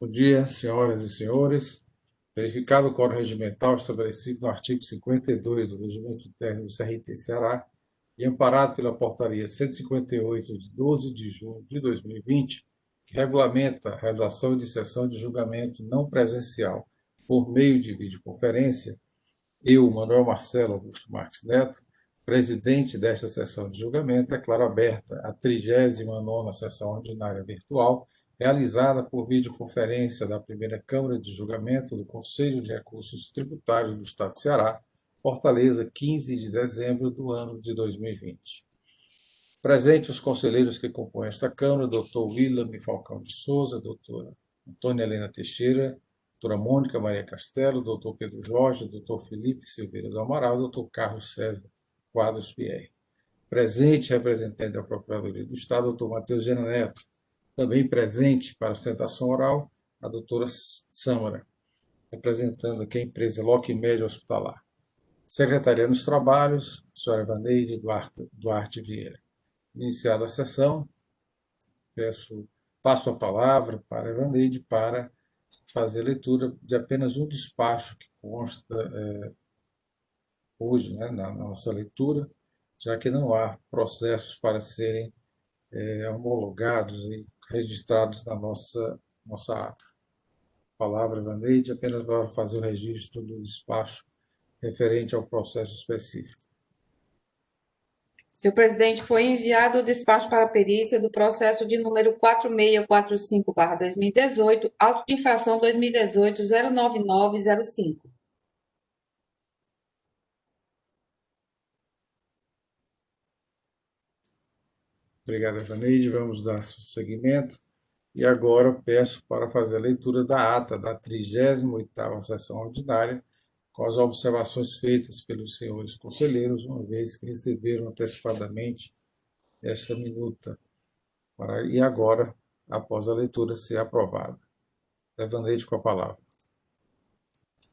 Bom dia, senhoras e senhores. Verificado o quórum regimental estabelecido no artigo 52 do Regimento Interno do CRT Ceará e amparado pela Portaria 158, de 12 de junho de 2020, que regulamenta a realização de sessão de julgamento não presencial por meio de videoconferência, eu, Manuel Marcelo Augusto Marques Neto, presidente desta sessão de julgamento, declaro aberta a 39ª sessão ordinária virtual, realizada por videoconferência da primeira Câmara de Julgamento do Conselho de Recursos Tributários do Estado de Ceará, Fortaleza, 15 de dezembro do ano de 2020. Presente os conselheiros que compõem esta Câmara, doutor William Falcão de Souza, doutora Antônia Helena Teixeira, doutora Mônica Maria Castelo, doutor Pedro Jorge, doutor Felipe Silveira do Amaral, doutor Carlos César Quadros Pierre. Presente, representante da Procuradoria do Estado, doutor Matheus Gena Neto. Também presente para a sustentação oral, a doutora Sâmara, representando aqui a empresa Locmed Hospitalar. Secretaria dos Trabalhos, a senhora Vaneide Duarte Vieira. Iniciada a sessão, passo a palavra para a Evaneide para fazer a leitura de apenas um despacho que consta hoje, né, na nossa leitura, já que não há processos para serem homologados e registrados na nossa ata. Palavra, Evaneide, apenas para fazer o registro do despacho referente ao processo específico. Senhor presidente, foi enviado o despacho para a perícia do processo de número 4645/2018, auto de infração 2018-09905. Obrigado, Evaneide. Vamos dar seguimento. E agora peço para fazer a leitura da ata da 38ª sessão ordinária, com as observações feitas pelos senhores conselheiros, uma vez que receberam antecipadamente esta minuta. E agora, após a leitura ser aprovada. Evaneide, com a palavra.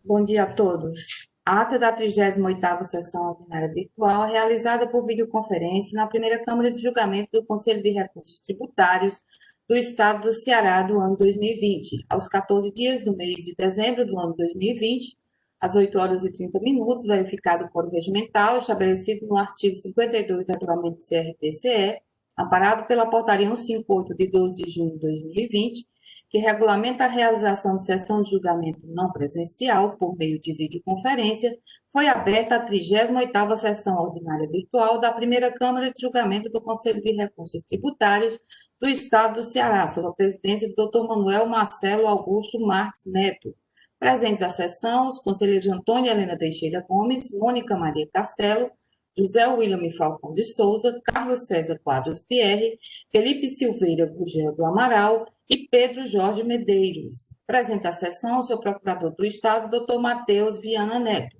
Bom dia a todos. A ata da 38ª sessão ordinária virtual, realizada por videoconferência na primeira Câmara de Julgamento do Conselho de Recursos Tributários do Estado do Ceará do ano 2020, aos 14 dias do mês de dezembro do ano 2020, às 8 horas e 30 minutos, verificado o quórum regimental estabelecido no artigo 52 do Regulamento do CRT-CE, amparado pela Portaria 158 de 12 de junho de 2020, que regulamenta a realização de sessão de julgamento não presencial por meio de videoconferência, foi aberta a 38ª sessão ordinária virtual da primeira Câmara de Julgamento do Conselho de Recursos Tributários do Estado do Ceará, sob a presidência do Dr. Manuel Marcelo Augusto Marques Neto. Presentes à sessão, os conselheiros Antônia Helena Teixeira Gomes, Mônica Maria Castelo, José William Falcão de Souza, Carlos César Quadros Pierre, Felipe Silveira Gugel do Amaral e Pedro Jorge Medeiros. Presente à sessão, o seu procurador do Estado, Dr. Matheus Viana Neto.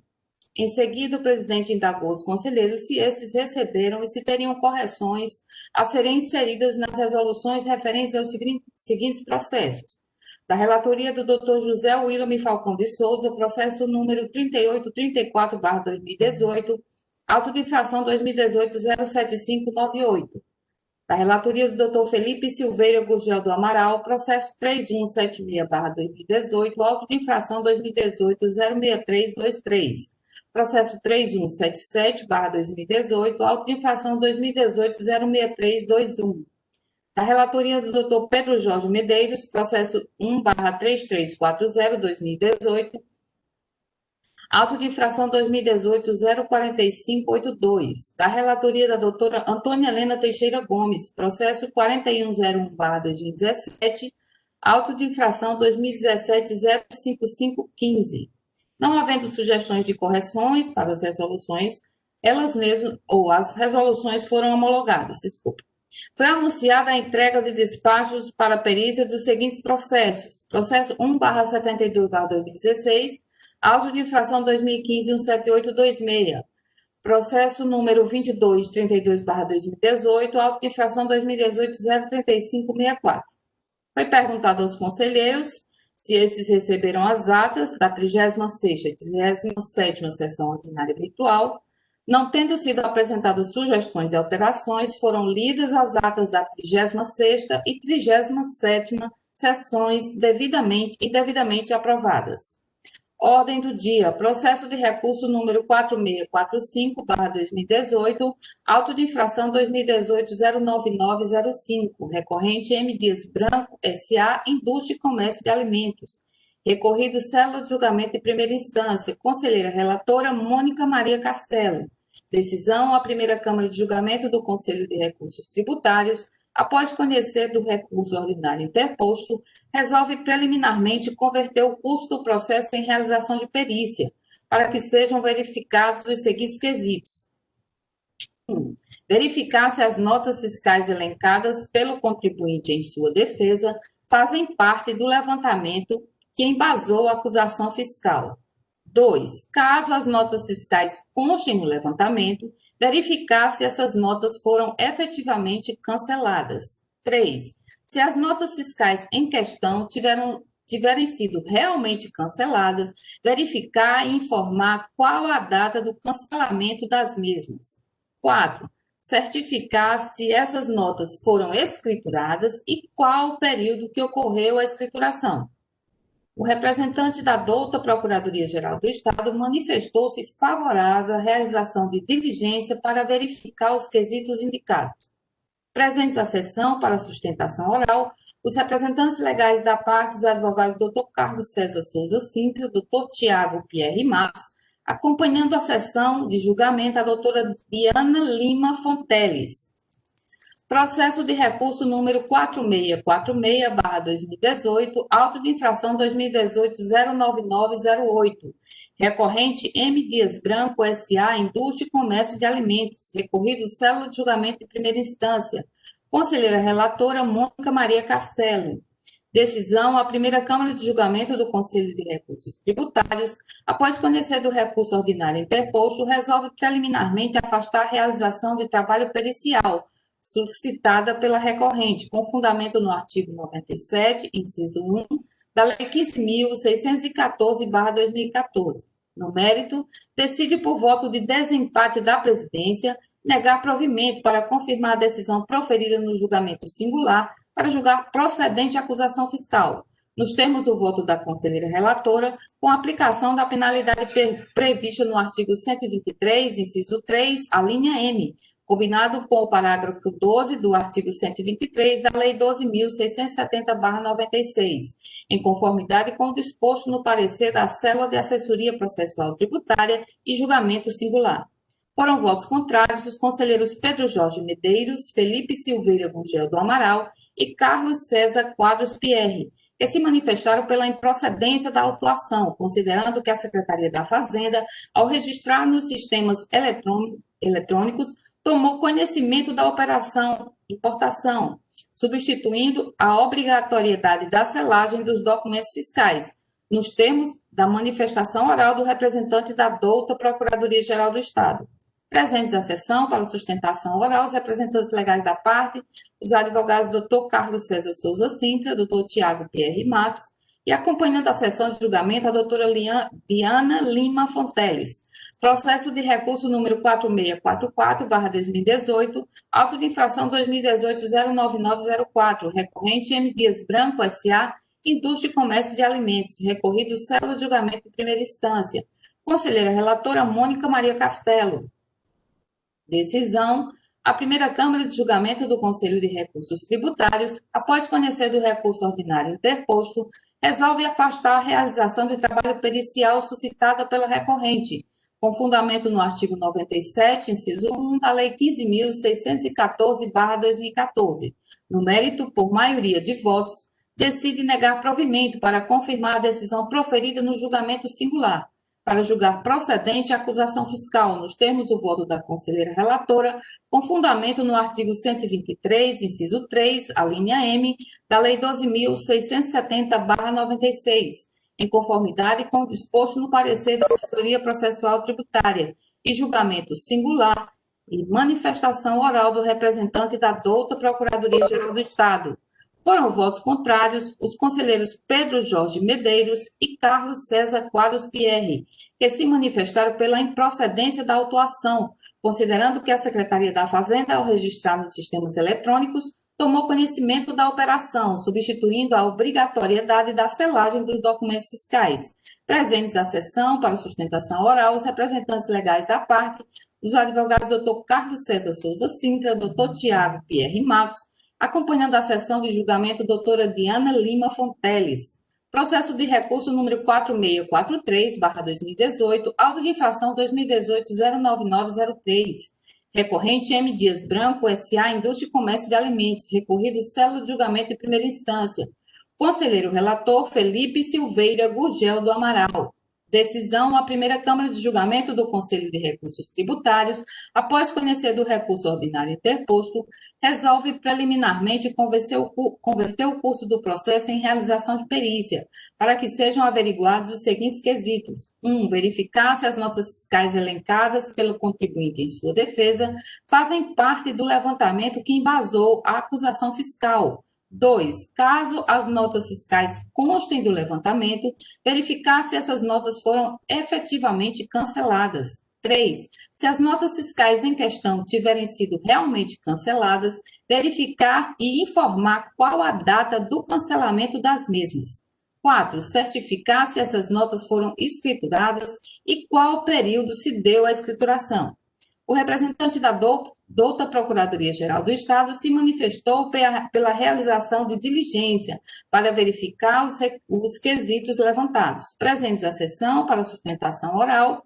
Em seguida, o presidente indagou os conselheiros se estes receberam e se teriam correções a serem inseridas nas resoluções referentes aos seguintes processos. Da relatoria do Dr. José William Falcão de Souza, processo número 3834/2018, auto de infração 2018-07598. Da relatoria do Dr. Felipe Silveira Gurgel do Amaral, processo 3176/2018, auto de infração 2018-06323. Processo 3177/2018, auto de infração 2018-06321. Da relatoria do Dr. Pedro Jorge Medeiros, processo 1/3340/2018, auto de infração 2018-04582, da relatoria da doutora Antônia Helena Teixeira Gomes, processo 4101/2017, auto de infração 2017-05515. Não havendo sugestões de correções para as resoluções, elas mesmas, ou as resoluções foram homologadas, desculpa. Foi anunciada a entrega de despachos para a perícia dos seguintes processos. Processo 1/72/2016, auto de infração 2015-17826. Processo número 2232/2018, auto de infração 2018-03564. Foi perguntado aos conselheiros se estes receberam as atas da 36ª e 37ª sessão ordinária virtual. Não tendo sido apresentadas sugestões de alterações, foram lidas as atas da 36ª e 37ª sessões devidamente aprovadas. Ordem do dia, processo de recurso número 4645/2018, auto de infração 2018-09905, recorrente M. Dias Branco, S.A., Indústria e Comércio de Alimentos. Recorrido célula de julgamento de primeira instância, conselheira relatora Mônica Maria Castelo. Decisão, a primeira Câmara de Julgamento do Conselho de Recursos Tributários, após conhecer do recurso ordinário interposto, resolve preliminarmente converter o custo do processo em realização de perícia, para que sejam verificados os seguintes quesitos. 1. Verificar se as notas fiscais elencadas pelo contribuinte em sua defesa fazem parte do levantamento que embasou a acusação fiscal. 2. Caso as notas fiscais constem no levantamento, verificar se essas notas foram efetivamente canceladas. 3. Se as notas fiscais em questão tiverem sido realmente canceladas, verificar e informar qual a data do cancelamento das mesmas. 4. Certificar se essas notas foram escrituradas e qual o período que ocorreu a escrituração. O representante da douta Procuradoria-Geral do Estado manifestou-se favorável à realização de diligência para verificar os quesitos indicados. Presentes à sessão para sustentação oral, os representantes legais da parte, os advogados Dr. Carlos César Souza Sintra, Dr. Tiago Pierre Matos, acompanhando a sessão de julgamento a doutora Diana Lima Fonteles. Processo de recurso número 4646/2018, auto de infração 2018-09908, recorrente M. Dias Branco, S.A., Indústria e Comércio de Alimentos, recorrido célula de julgamento de primeira instância, conselheira relatora Mônica Maria Castelo. Decisão, a primeira Câmara de Julgamento do Conselho de Recursos Tributários, após conhecer do recurso ordinário interposto, resolve preliminarmente afastar a realização de trabalho pericial, suscitada pela recorrente, com fundamento no artigo 97, inciso 1, da Lei 15.614/2014. No mérito, decide por voto de desempate da presidência negar provimento para confirmar a decisão proferida no julgamento singular para julgar procedente a acusação fiscal, nos termos do voto da conselheira relatora, com aplicação da penalidade prevista no artigo 123, inciso 3, a linha M, combinado com o parágrafo 12 do artigo 123 da Lei 12.670/96, em conformidade com o disposto no parecer da Célula de Assessoria Processual Tributária e julgamento singular. Foram votos contrários os conselheiros Pedro Jorge Medeiros, Felipe Silveira Gugel do Amaral e Carlos César Quadros Pierre, que se manifestaram pela improcedência da autuação, considerando que a Secretaria da Fazenda, ao registrar nos sistemas eletrônicos, tomou conhecimento da operação importação, substituindo a obrigatoriedade da selagem dos documentos fiscais, nos termos da manifestação oral do representante da douta Procuradoria-Geral do Estado. Presentes à sessão para sustentação oral, os representantes legais da parte, os advogados Dr. Carlos César Souza Sintra, Dr. Tiago Pierre Matos, e acompanhando a sessão de julgamento, a doutora Diana Lima Fonteles. Processo de recurso número 4644/2018, auto de infração 2018-09904, recorrente M. Dias Branco, S.A., Indústria e Comércio de Alimentos, recorrido célula de julgamento de primeira instância, conselheira relatora Mônica Maria Castelo. Decisão, a primeira Câmara de Julgamento do Conselho de Recursos Tributários, após conhecer do recurso ordinário interposto, resolve afastar a realização de trabalho pericial suscitada pela recorrente, com fundamento no artigo 97, inciso 1, da Lei 15.614/2014. No mérito, por maioria de votos, decide negar provimento para confirmar a decisão proferida no julgamento singular, para julgar procedente a acusação fiscal, nos termos do voto da conselheira relatora, com fundamento no artigo 123, inciso 3, a linha M, da Lei 12.670/96, em conformidade com o disposto no parecer da Assessoria Processual Tributária, e julgamento singular e manifestação oral do representante da douta Procuradoria-Geral do Estado. Foram votos contrários os conselheiros Pedro Jorge Medeiros e Carlos César Quadros Pierre, que se manifestaram pela improcedência da autuação, considerando que a Secretaria da Fazenda, ao registrar nos sistemas eletrônicos, tomou conhecimento da operação, substituindo a obrigatoriedade da selagem dos documentos fiscais. Presentes à sessão para sustentação oral os representantes legais da parte, os advogados Dr. Carlos César Souza Sintra, Dr. Tiago Pierre Matos, acompanhando a sessão de julgamento doutora Diana Lima Fonteles. Processo de recurso número 4643/2018, auto de infração 2018-09903. Recorrente M. Dias Branco, S.A. Indústria e Comércio de Alimentos. Recorrido célula de julgamento de primeira instância. Conselheiro relator Felipe Silveira Gurgel do Amaral. Decisão: a primeira Câmara de Julgamento do Conselho de Recursos Tributários, após conhecer do recurso ordinário interposto, resolve preliminarmente converter o curso do processo em realização de perícia, para que sejam averiguados os seguintes quesitos. 1. Verificar se as notas fiscais elencadas pelo contribuinte em sua defesa fazem parte do levantamento que embasou a acusação fiscal. 2. Caso as notas fiscais constem do levantamento, verificar se essas notas foram efetivamente canceladas. 3. Se as notas fiscais em questão tiverem sido realmente canceladas, verificar e informar qual a data do cancelamento das mesmas. 4. Certificar se essas notas foram escrituradas e qual período se deu a escrituração. O representante da douta Procuradoria-Geral do Estado se manifestou pela realização de diligência para verificar os quesitos levantados. Presentes à sessão para sustentação oral,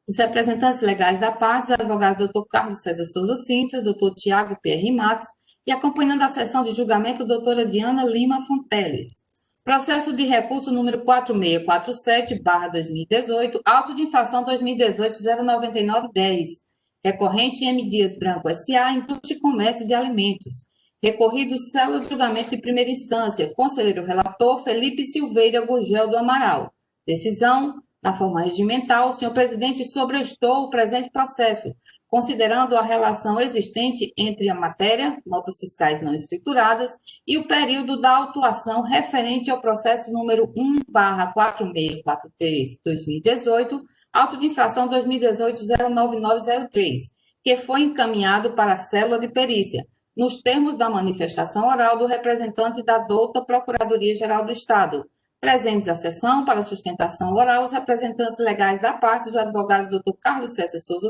os representantes legais da parte, os advogados Dr. Carlos César Souza Sintra, Dr. Tiago Pierre Matos, e acompanhando a sessão de julgamento, doutora Diana Lima Fonteles. Processo de recurso número 4647/2018, auto de infração 2018-09910. Recorrente M. Dias Branco, S.A., Indústria e Comércio de Alimentos. Recorrido célula de julgamento de primeira instância. Conselheiro relator Felipe Silveira Gurgel do Amaral. Decisão: na forma regimental, o senhor presidente sobrestou o presente processo, considerando a relação existente entre a matéria, notas fiscais não escrituradas, e o período da autuação referente ao processo número 1/4643/2018, auto de infração 2018-09903, que foi encaminhado para a célula de perícia, nos termos da manifestação oral do representante da douta Procuradoria-Geral do Estado. Presentes à sessão para sustentação oral os representantes legais da parte, os advogados Dr. Carlos César Souza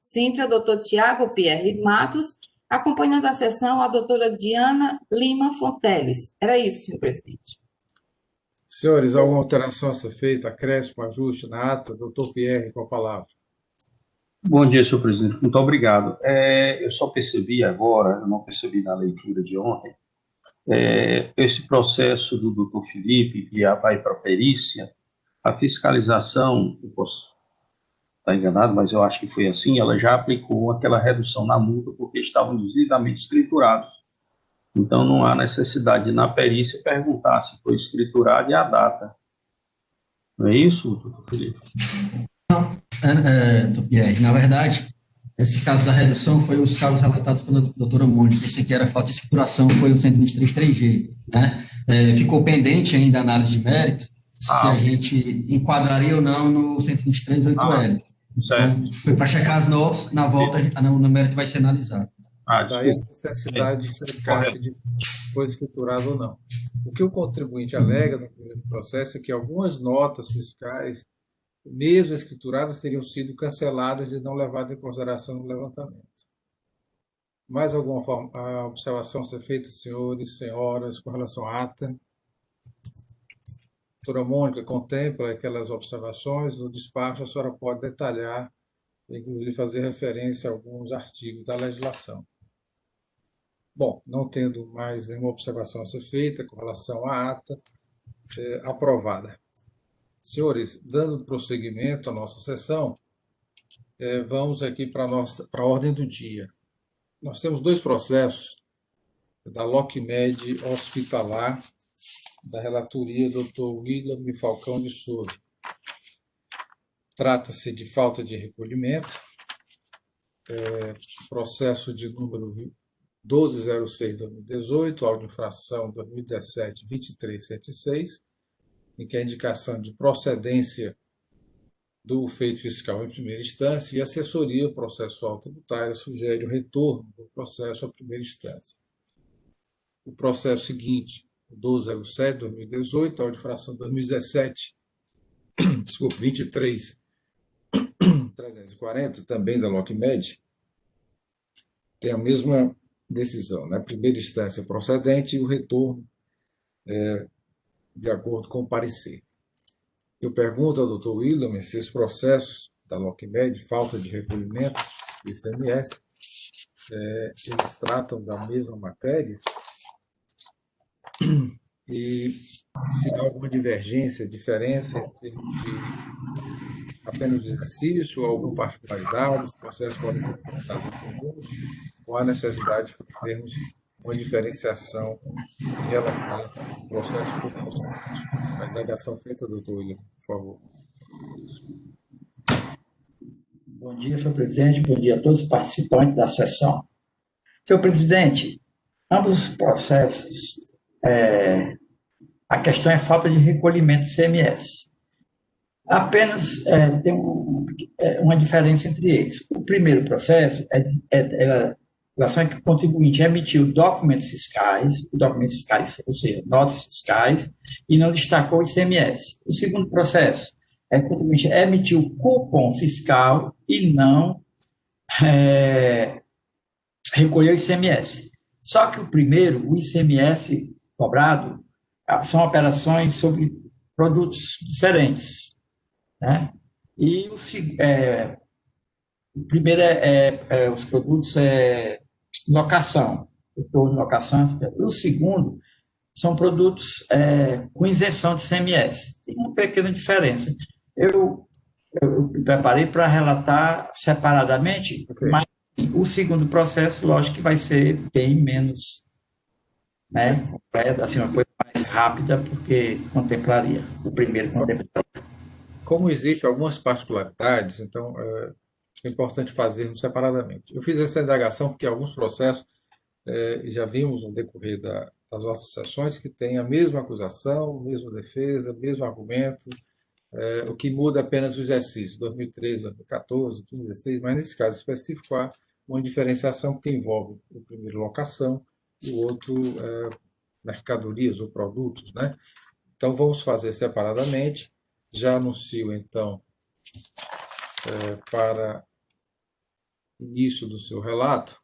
Sintra, Dr. Tiago Pierre Matos, acompanhando a sessão a doutora Diana Lima Fonteles. Era isso, senhor presidente. Senhores, alguma alteração a ser feita? Acréscimo, ajuste na ata? Doutor Pierre, com a palavra. Bom dia, senhor presidente. Muito obrigado. Eu só percebi agora, eu não percebi na leitura de ontem, esse processo do doutor Felipe, que já vai para a perícia, a fiscalização, eu posso estar enganado, mas eu acho que foi assim, ela já aplicou aquela redução na multa porque estavam devidamente escriturados. Então, não há necessidade de, na perícia, perguntar se foi escriturado e a data. Não é isso, doutor Felipe? Não, doutor Pierre, na verdade, esse caso da redução foi os casos relatados pela doutora Mônica. Esse aqui era falta de escrituração, foi o 123.3G, né? Ficou pendente ainda a análise de mérito, se a gente enquadraria ou não no 123.8L. Então, foi para checar as notas, na volta no mérito vai ser analisado. Daí a necessidade de cercar se foi escriturado ou não. O que o contribuinte alega no primeiro processo é que algumas notas fiscais, mesmo escrituradas, teriam sido canceladas e não levadas em consideração no levantamento. Mais alguma observação a ser feita, senhores, senhoras, com relação à ata? Doutora Mônica, contempla aquelas observações, no despacho a senhora pode detalhar, inclusive fazer referência a alguns artigos da legislação. Bom, não tendo mais nenhuma observação a ser feita com relação à ata, aprovada. Senhores, dando prosseguimento à nossa sessão, vamos aqui para a ordem do dia. Nós temos dois processos da LocMed Hospitalar, da relatoria do Dr. William Falcão de Souza. Trata-se de falta de recolhimento, processo de número 1206/2018, auto de infração 2017-2376, em que a indicação de procedência do feito fiscal em primeira instância e a assessoria processual tributária sugere o retorno do processo à primeira instância. O processo seguinte, o 1207/2018, a infração 2017, desculpa, 23.340, também da LocMed, tem a mesma decisão, né? Primeira instância procedente e o retorno de acordo com o parecer. Eu pergunto ao Dr. William se esse processo da LocMed, falta de recolhimento do ICMS, eles tratam da mesma matéria e se há alguma divergência, diferença em termos de apenas de exercício ou alguma particularidade, os processos podem ser tratados em comuns, ou há necessidade de termos uma diferenciação e relatar o processo por processo. A indagação feita, doutor William, por favor. Bom dia, senhor presidente. Bom dia a todos os participantes da sessão. Senhor presidente, ambos os processos, a questão é falta de recolhimento do ICMS. Apenas tem uma diferença entre eles. O primeiro processo a relação é que o contribuinte emitiu documentos fiscais, ou seja, notas fiscais, e não destacou o ICMS. O segundo processo é que o contribuinte emitiu cupom fiscal e não recolheu o ICMS. Só que o primeiro, o ICMS cobrado, são operações sobre produtos diferentes, né? E o primeiro os produtos locação, retorno de locação. O segundo são produtos com isenção de ICMS. Tem uma pequena diferença. Eu me preparei para relatar separadamente, mas o segundo processo, lógico que vai ser bem menos, né? Assim, uma coisa mais rápida, porque contemplaria. O primeiro contemplaria. Como existem algumas particularidades, então acho que é importante fazermos separadamente. Eu fiz essa indagação porque alguns processos, já vimos no decorrer das nossas sessões, que têm a mesma acusação, mesma defesa, mesmo argumento, o que muda apenas o exercício, 2013, 2014, 2016, mas nesse caso específico há uma diferenciação que envolve o primeiro locação e o outro mercadorias ou produtos, né? Então vamos fazer separadamente. Já anuncio então para início do seu relato,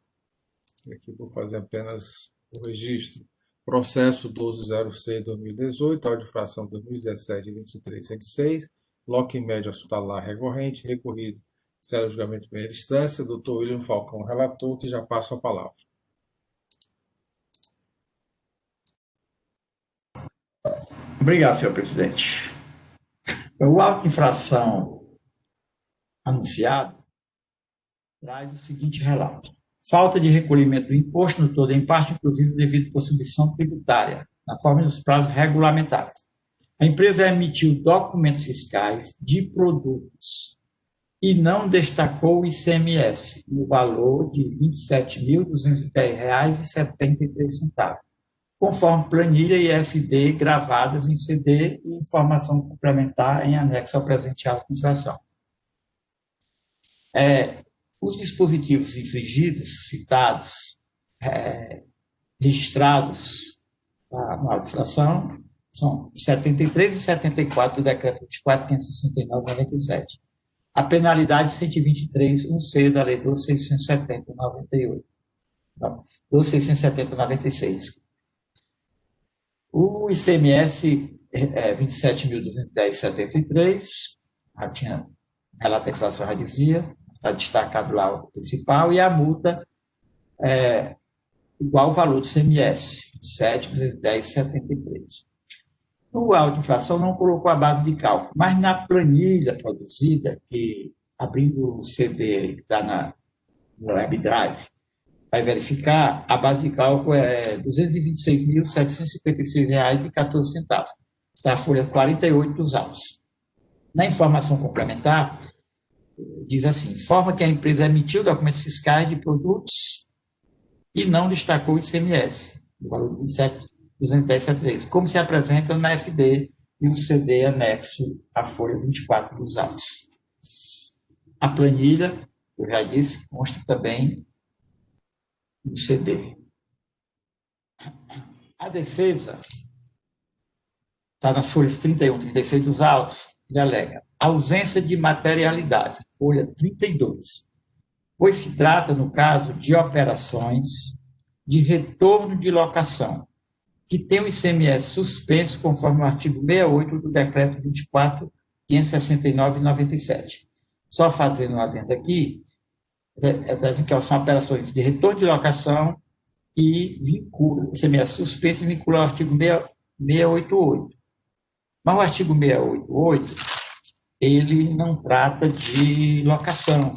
aqui vou fazer apenas o registro. Processo 1206/2018, audiofração 2017-23-106, LocMed hospitalar recorrente, recorrido, sério julgamento de primeira instância, Dr. William Falcão, relator, que já passo a palavra. Obrigado, senhor presidente. O auto de infração anunciado traz o seguinte relato: falta de recolhimento do imposto no todo, em parte, inclusive, devido por submissão tributária, na forma dos prazos regulamentares. A empresa emitiu documentos fiscais de produtos e não destacou o ICMS no valor de R$ 27.210,73, conforme planilha e FD gravadas em CD e informação complementar em anexo ao presente auto de infração. Os dispositivos infringidos, citados, registrados na auto de infração, são 73 e 74 do Decreto 24.569/97. A penalidade 123(1)(c) da Lei 12.670/98. 12.670/96. O ICMS 27.210,73, já tinha relato da inflação, já dizia, está destacado lá o principal, e a multa igual ao valor do ICMS, 27.210,73. O auto de infração não colocou a base de cálculo, mas na planilha produzida, que abrindo o CD que está no Web Drive, vai verificar, a base de cálculo é R$ 226.756,14. Está a folha 48 dos autos. Na informação complementar, diz assim: informa que a empresa emitiu documentos fiscais de produtos e não destacou o ICMS, o valor de 27.210,73, como se apresenta na FD e o CD anexo à folha 24 dos autos. A planilha, eu já disse, consta também no CD. A defesa está nas folhas 31, 36 dos autos, ele alega ausência de materialidade, folha 32, pois se trata, no caso, de operações de retorno de locação, que tem o ICMS suspenso conforme o artigo 68 do Decreto 24.569/97. Só fazendo um adendo aqui, que são operações de retorno de locação e vincula, ICMS suspenso e vincula ao artigo 688. Mas o artigo 688, ele não trata de locação.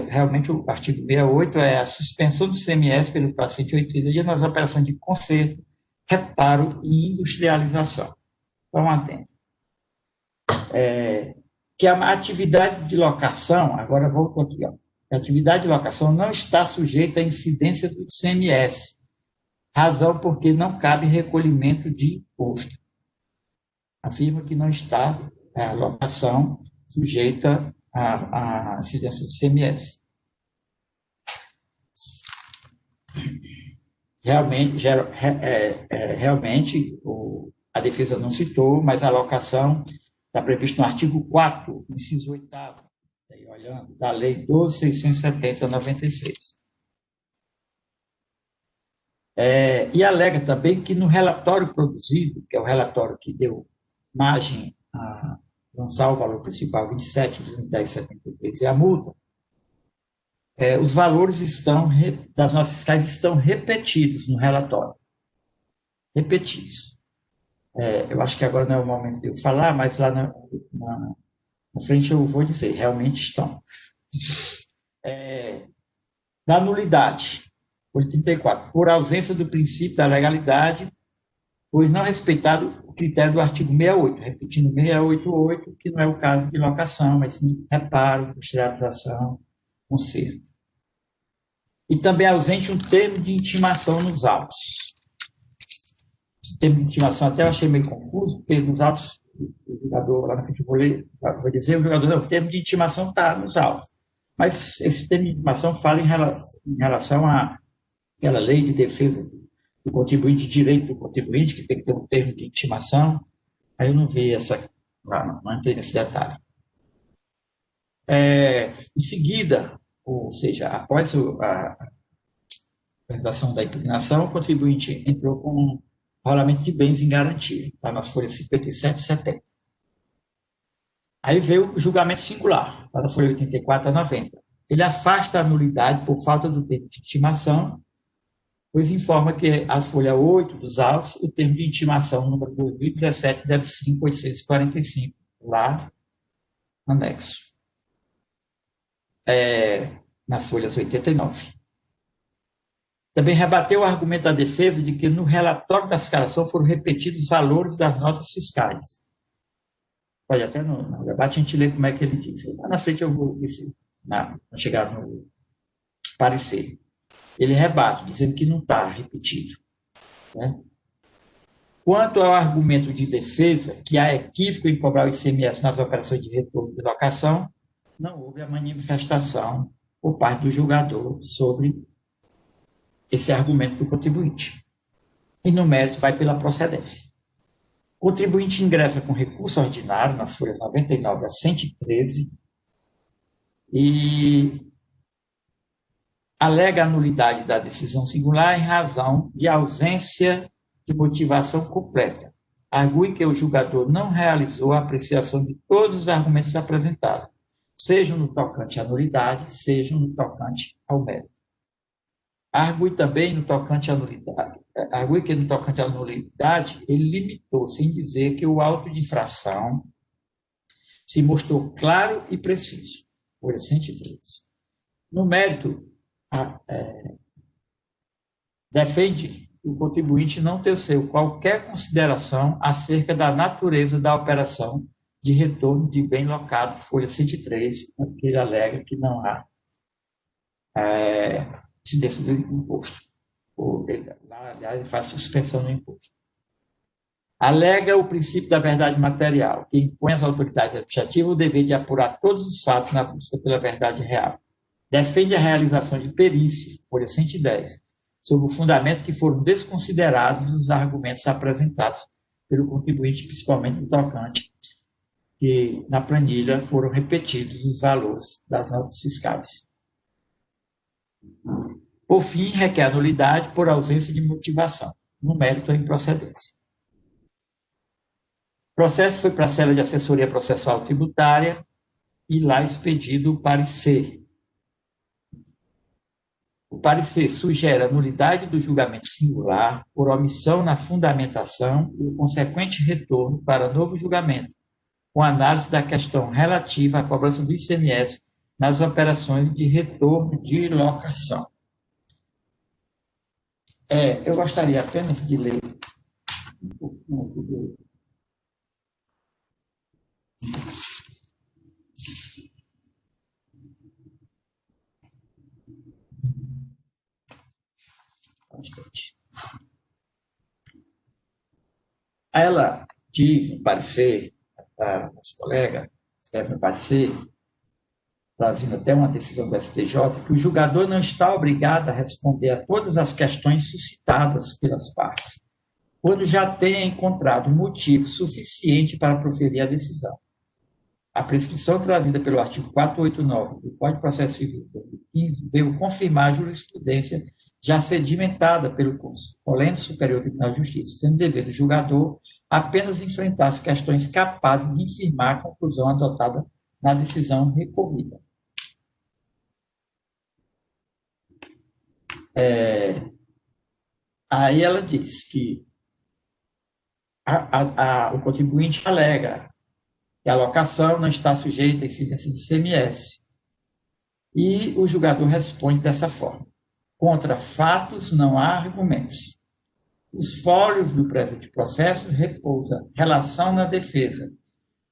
Realmente, o artigo 68 é a suspensão do ICMS pelo prazo de 180 dias nas operações de conserto, reparo e industrialização. Então, atento. Que a atividade de locação, agora volto aqui, a atividade de locação não está sujeita à incidência do ICMS, razão porque não cabe recolhimento de imposto. Afirma que não está a locação sujeita à incidência do ICMS. Realmente, a defesa não citou, mas a alocação está prevista no artigo 4º, inciso 8º, olhando, da Lei 12.670/96. E alega também que no relatório produzido, que é o relatório que deu margem a lançar o valor principal 27.210,73 e a multa, os valores das notas fiscais estão repetidos no relatório. Repetidos. Eu acho que agora não é o momento de eu falar, mas lá na frente eu vou dizer, realmente estão. Da nulidade, 84, por ausência do princípio da legalidade, pois não respeitado o critério do artigo 68, repetindo 688, que não é o caso de locação, mas sim reparo, industrialização, conserto. E também ausente um termo de intimação nos autos. Esse termo de intimação até eu achei meio confuso, porque nos autos, o jogador, lá na frente eu vou dizer, o jogador, não, o termo de intimação está nos autos. Mas esse termo de intimação fala em relação àquela lei de defesa do contribuinte, direito do contribuinte, que tem que ter um termo de intimação. Aí eu não vi não entrei nesse detalhe. Em seguida, ou seja, após a apresentação da impugnação, o contribuinte entrou com rolamento de bens em garantia, está nas folhas 57 e 70. Aí veio o julgamento singular, está na folha 84 a 90. Ele afasta a nulidade por falta do termo de intimação, pois informa que as folhas 8 dos autos, o termo de intimação número 2017-05-845, lá no anexo. Nas folhas 89. Também rebateu o argumento da defesa de que no relatório da fiscalização foram repetidos os valores das notas fiscais. Pode até no debate a gente lê como é que ele diz. Lá na frente eu vou chegar no parecer. Ele rebate, dizendo que não está repetido. Né? Quanto ao argumento de defesa, que há equívoco em cobrar o ICMS nas operações de retorno de locação, não houve a manifestação por parte do julgador sobre esse argumento do contribuinte. E no mérito vai pela procedência. O contribuinte ingressa com recurso ordinário nas folhas 99 a 113 e alega a nulidade da decisão singular em razão de ausência de motivação completa. Argue que o julgador não realizou a apreciação de todos os argumentos apresentados, sejam no tocante à nulidade, sejam no tocante ao mérito. Argue também no tocante à nulidade. Argue que no tocante à nulidade, ele limitou-se em dizer que o auto de infração se mostrou claro e preciso. Folha 103. No mérito, defende que o contribuinte não teceu qualquer consideração acerca da natureza da operação de retorno de bem locado, folha 103, que ele alega que não há incidência do imposto. Aliás, ele faz suspensão do imposto. Alega o princípio da verdade material, que impõe às autoridades administrativas o dever de apurar todos os fatos na busca pela verdade real. Defende a realização de perícia, folha 110, sob o fundamento que foram desconsiderados os argumentos apresentados pelo contribuinte, principalmente no tocante, que na planilha foram repetidos os valores das notas fiscais. Por fim, requer a nulidade por ausência de motivação, no mérito ou improcedência. O processo foi para a cela de assessoria processual tributária e lá expedido o parecer. O parecer sugere a nulidade do julgamento singular por omissão na fundamentação e o consequente retorno para novo julgamento, com análise da questão relativa à cobrança do ICMS nas operações de retorno de locação. Eu gostaria apenas de ler um pouquinho do... Ela diz no parecer, a nossa colega escreve no parecer, trazendo até uma decisão do STJ, que o julgador não está obrigado a responder a todas as questões suscitadas pelas partes, quando já tenha encontrado motivo suficiente para proferir a decisão. A prescrição trazida pelo artigo 489 do Código de Processo Civil de 2015 veio confirmar a jurisprudência já sedimentada pelo Colégio Superior do Tribunal de Justiça, sendo dever do julgador apenas enfrentar as questões capazes de infirmar a conclusão adotada na decisão recorrida. Aí ela diz que o contribuinte alega que a locação não está sujeita à incidência de ICMS. E o julgador responde dessa forma: contra fatos não há argumentos. Os fólios do presente processo repousam relação na defesa,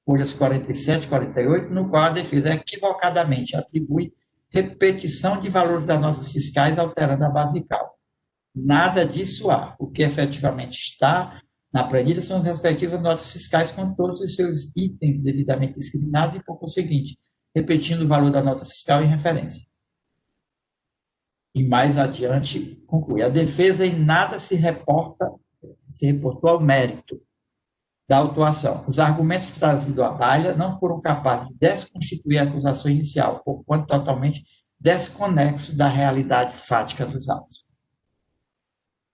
folhas 47 e 48, no qual a defesa equivocadamente atribui repetição de valores das notas fiscais alterando a base de cálculo. Nada disso há. O que efetivamente está na planilha são as respectivas notas fiscais com todos os seus itens devidamente discriminados e, por conseguinte, repetindo o valor da nota fiscal em referência. E mais adiante conclui: a defesa em nada se reportou ao mérito da autuação. Os argumentos trazidos à baila não foram capazes de desconstituir a acusação inicial, porquanto totalmente desconexo da realidade fática dos autos.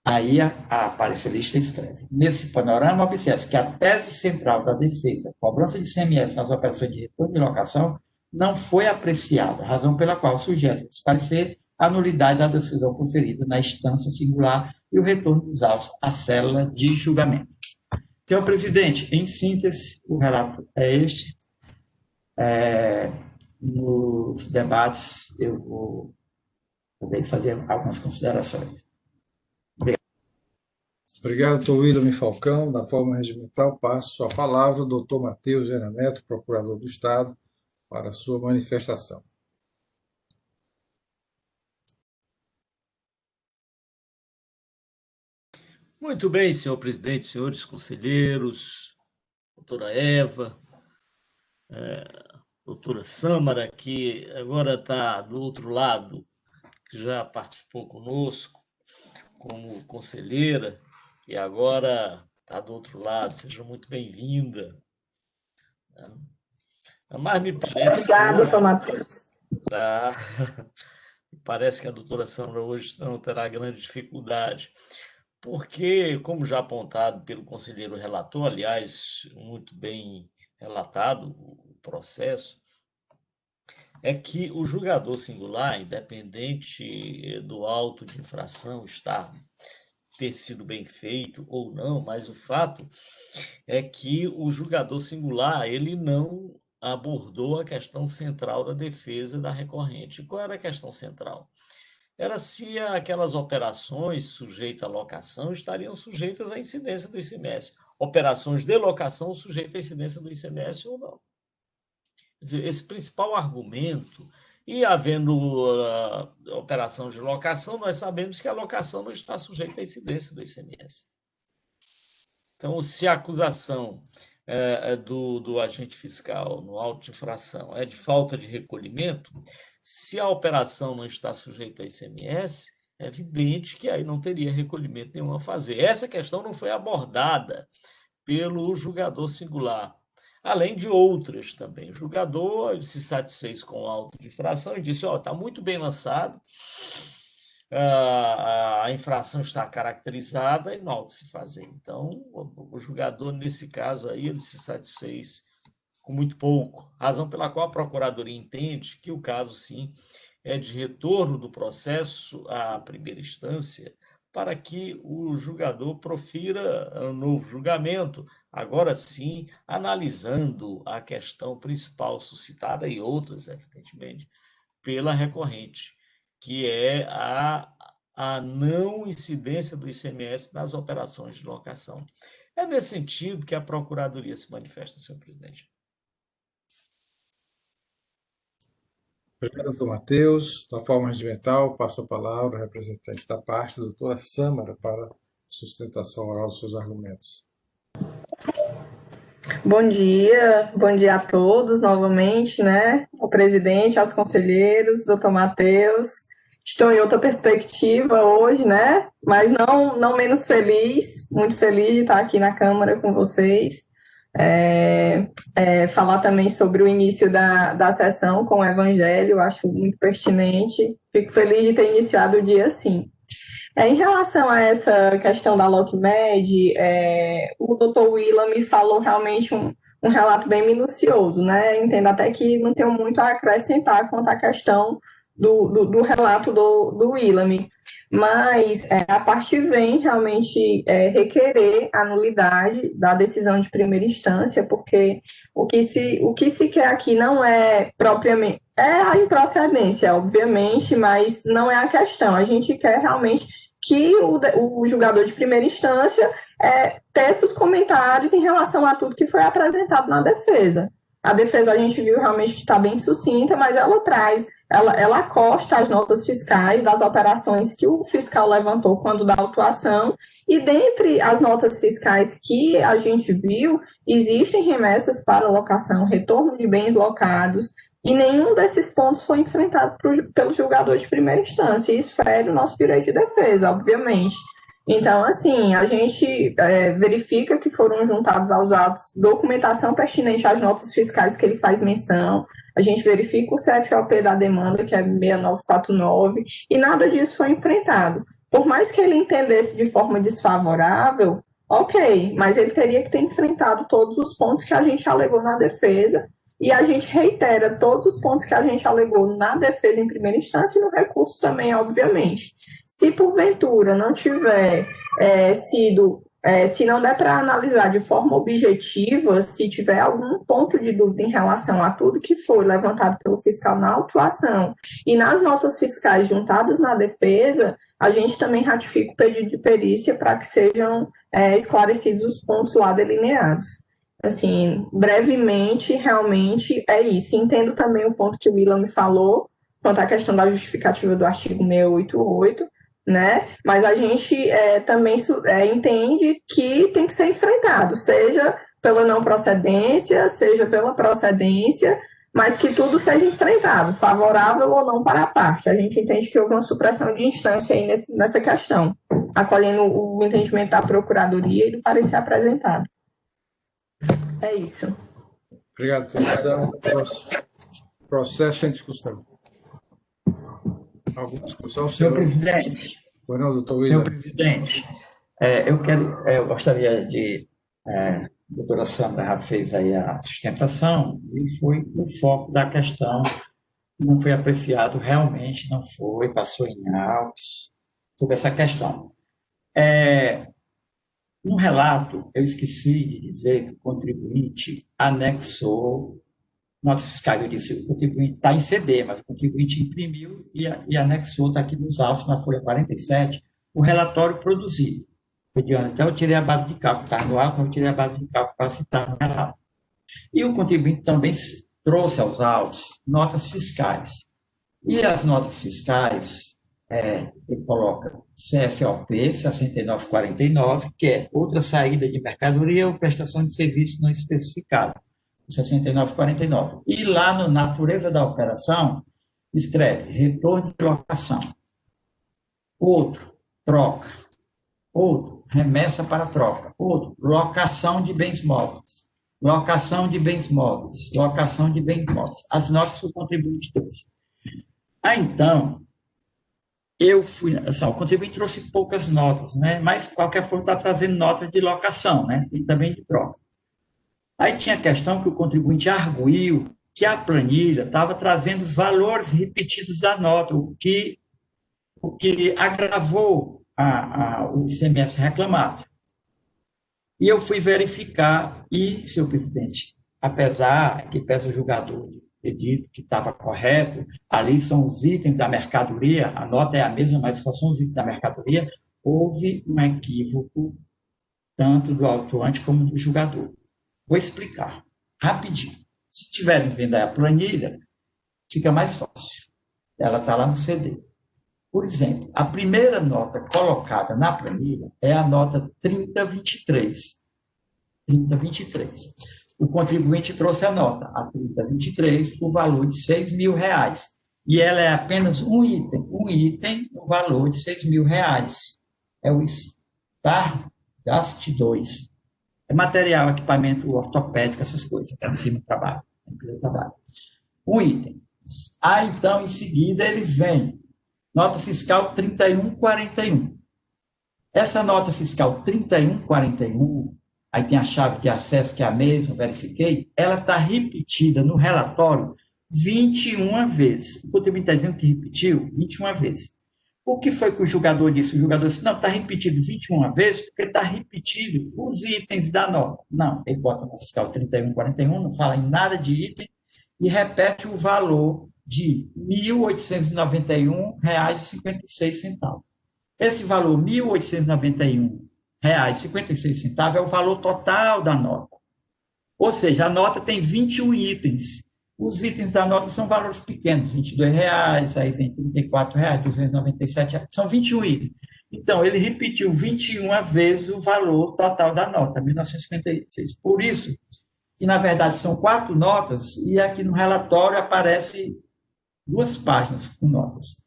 Aí a parecerista escreve: nesse panorama, observa-se que a tese central da defesa, cobrança de ICMS nas operações de retorno de locação, não foi apreciada, razão pela qual sugere desparecer a nulidade da decisão conferida na instância singular e o retorno dos autos à célula de julgamento. Senhor presidente, em síntese, o relato é este. Nos debates, eu vou também fazer algumas considerações. Obrigado, doutor William Falcão. Na forma regimental, passo a palavra ao doutor Matheus Gena Neto, procurador do Estado, para a sua manifestação. Muito bem, senhor presidente, senhores conselheiros, doutora Eva, doutora Sâmara, que agora está do outro lado, que já participou conosco como conselheira, e agora está do outro lado. Seja muito bem-vinda. Mas me parece Obrigada, doutor Matheus. Parece que a doutora Sâmara hoje não terá grande dificuldade, porque, como já apontado pelo conselheiro relator, aliás, muito bem relatado o processo, é que o julgador singular, independente do auto de infração ter sido bem feito ou não, mas o fato é que o julgador singular ele não abordou a questão central da defesa da recorrente. Qual era a questão central? Era se aquelas operações sujeitas à locação estariam sujeitas à incidência do ICMS. Operações de locação sujeitas à incidência do ICMS ou não. Quer dizer, esse principal argumento, e havendo operação de locação, nós sabemos que a locação não está sujeita à incidência do ICMS. Então, se a acusação do agente fiscal no auto de infração é de falta de recolhimento, se a operação não está sujeita a ICMS, é evidente que aí não teria recolhimento nenhum a fazer. Essa questão não foi abordada pelo julgador singular, além de outras também. O julgador se satisfez com o auto de infração e disse: está muito bem lançado, a infração está caracterizada e não há o que se fazer. Então, o julgador, nesse caso aí, ele se satisfez com muito pouco, razão pela qual a Procuradoria entende que o caso, sim, é de retorno do processo à primeira instância, para que o julgador profira um novo julgamento, agora sim, analisando a questão principal suscitada e outras, evidentemente, pela recorrente, que é a não incidência do ICMS nas operações de locação. É nesse sentido que a Procuradoria se manifesta, senhor presidente. Obrigado, doutor Matheus. Da forma regimental, passo a palavra ao representante da parte, a doutora Sâmara, para sustentação oral dos seus argumentos. Bom dia a todos novamente, né? Ao presidente, aos conselheiros, doutor Matheus. Estou em outra perspectiva hoje, né? Mas não menos feliz, muito feliz de estar aqui na Câmara com vocês. Falar também sobre o início da sessão com o Evangelho, acho muito pertinente. Fico feliz de ter iniciado o dia assim. Em relação a essa questão da LocMed, o doutor Willa me falou realmente um relato bem minucioso, né? Entendo até que não tenho muito a acrescentar quanto à questão do relato do Willamy, mas a parte vem realmente requerer a nulidade da decisão de primeira instância, porque o que se quer aqui não é propriamente, a improcedência, obviamente, mas não é a questão. A gente quer realmente que o julgador de primeira instância tece os comentários em relação a tudo que foi apresentado na defesa. A defesa a gente viu realmente que está bem sucinta, mas ela acosta as notas fiscais das operações que o fiscal levantou quando da autuação, e dentre as notas fiscais que a gente viu, existem remessas para locação, retorno de bens locados, e nenhum desses pontos foi enfrentado pelo julgador de primeira instância, e isso fere o nosso direito de defesa, obviamente. Então, assim, a gente verifica que foram juntados aos autos documentação pertinente às notas fiscais que ele faz menção, a gente verifica o CFOP da demanda, que é 6949, e nada disso foi enfrentado. Por mais que ele entendesse de forma desfavorável, ok, mas ele teria que ter enfrentado todos os pontos que a gente alegou na defesa, e a gente reitera todos os pontos que a gente alegou na defesa em primeira instância e no recurso também, obviamente. Se porventura não tiver se não der para analisar de forma objetiva, se tiver algum ponto de dúvida em relação a tudo que foi levantado pelo fiscal na autuação e nas notas fiscais juntadas na defesa, a gente também ratifica o pedido de perícia para que sejam esclarecidos os pontos lá delineados. Assim, brevemente, realmente é isso. Entendo também o ponto que o Willa me falou quanto à questão da justificativa do artigo 688, né? Mas a gente também entende que tem que ser enfrentado, seja pela não procedência, seja pela procedência, mas que tudo seja enfrentado, favorável ou não para a parte. A gente entende que houve uma supressão de instância aí nessa questão, acolhendo o entendimento da Procuradoria e do parecer apresentado. É isso. Obrigado, doutora. Processo em discussão. Alguma discussão, senhor presidente? Não, doutor Senhor presidente, eu gostaria de... A doutora Sandra já fez aí a sustentação e foi o foco da questão, não foi apreciado realmente, não foi, passou em autos sobre essa questão. No relato, eu esqueci de dizer que o contribuinte anexou notas fiscais. Eu disse, o contribuinte está em CD, mas o contribuinte imprimiu e anexou, está aqui nos autos, na folha 47, o relatório produzido. Então, eu tirei a base de cálculo, está no auto, eu tirei a base de cálculo para citar no relato. E o contribuinte também trouxe aos autos notas fiscais. E as notas fiscais, ele coloca CFOP 6949, que é outra saída de mercadoria ou prestação de serviço não especificado, 6949. E lá no natureza da operação, escreve retorno de locação. Outro, troca. Outro, remessa para troca. Outro, locação de bens móveis. Locação de bens móveis. Locação de bens móveis. As notas que o contribuinte trouxe. Então, eu fui, assim, o contribuinte trouxe poucas notas, né? Mas qualquer forma está trazendo notas de locação, né? E também de troca. Aí tinha a questão que o contribuinte arguiu que a planilha estava trazendo os valores repetidos da nota, o que agravou o ICMS reclamado. E eu fui verificar, e, senhor presidente, apesar que peça o julgador ter dito que estava correto, ali são os itens da mercadoria, a nota é a mesma, mas só são os itens da mercadoria, houve um equívoco tanto do autuante como do julgador. Vou explicar rapidinho. Se tiverem vendo a planilha, fica mais fácil. Ela está lá no CD. Por exemplo, a primeira nota colocada na planilha é a nota 3023. 3023. O contribuinte trouxe a nota, a 3023, o valor de R$ 6.000. E ela é apenas um item no valor de R$ 6.000. É o Stargast 2. É material, equipamento ortopédico, essas coisas, que é assim no trabalho. Um item. Então, em seguida, ele vem. Nota fiscal 3141. Essa nota fiscal 3141, aí tem a chave de acesso, que é a mesma, verifiquei, ela está repetida no relatório 21 vezes. O contribuinte está dizendo que repetiu 21 vezes. O que foi que o julgador disse? O julgador disse, não, está repetido 21 vezes, porque está repetido os itens da nota. Não, ele bota no fiscal 3141, não fala em nada de item, e repete o valor de R$ 1.891,56. Esse valor, R$ 1.891,56, é o valor total da nota. Ou seja, a nota tem 21 itens. Os itens da nota são valores pequenos, R$ 22, aí vem R$ 34, R$ 297, são 21 itens. Então, ele repetiu 21 vezes o valor total da nota, 1956. Por isso, que na verdade são 4 notas, e aqui no relatório aparece 2 páginas com notas.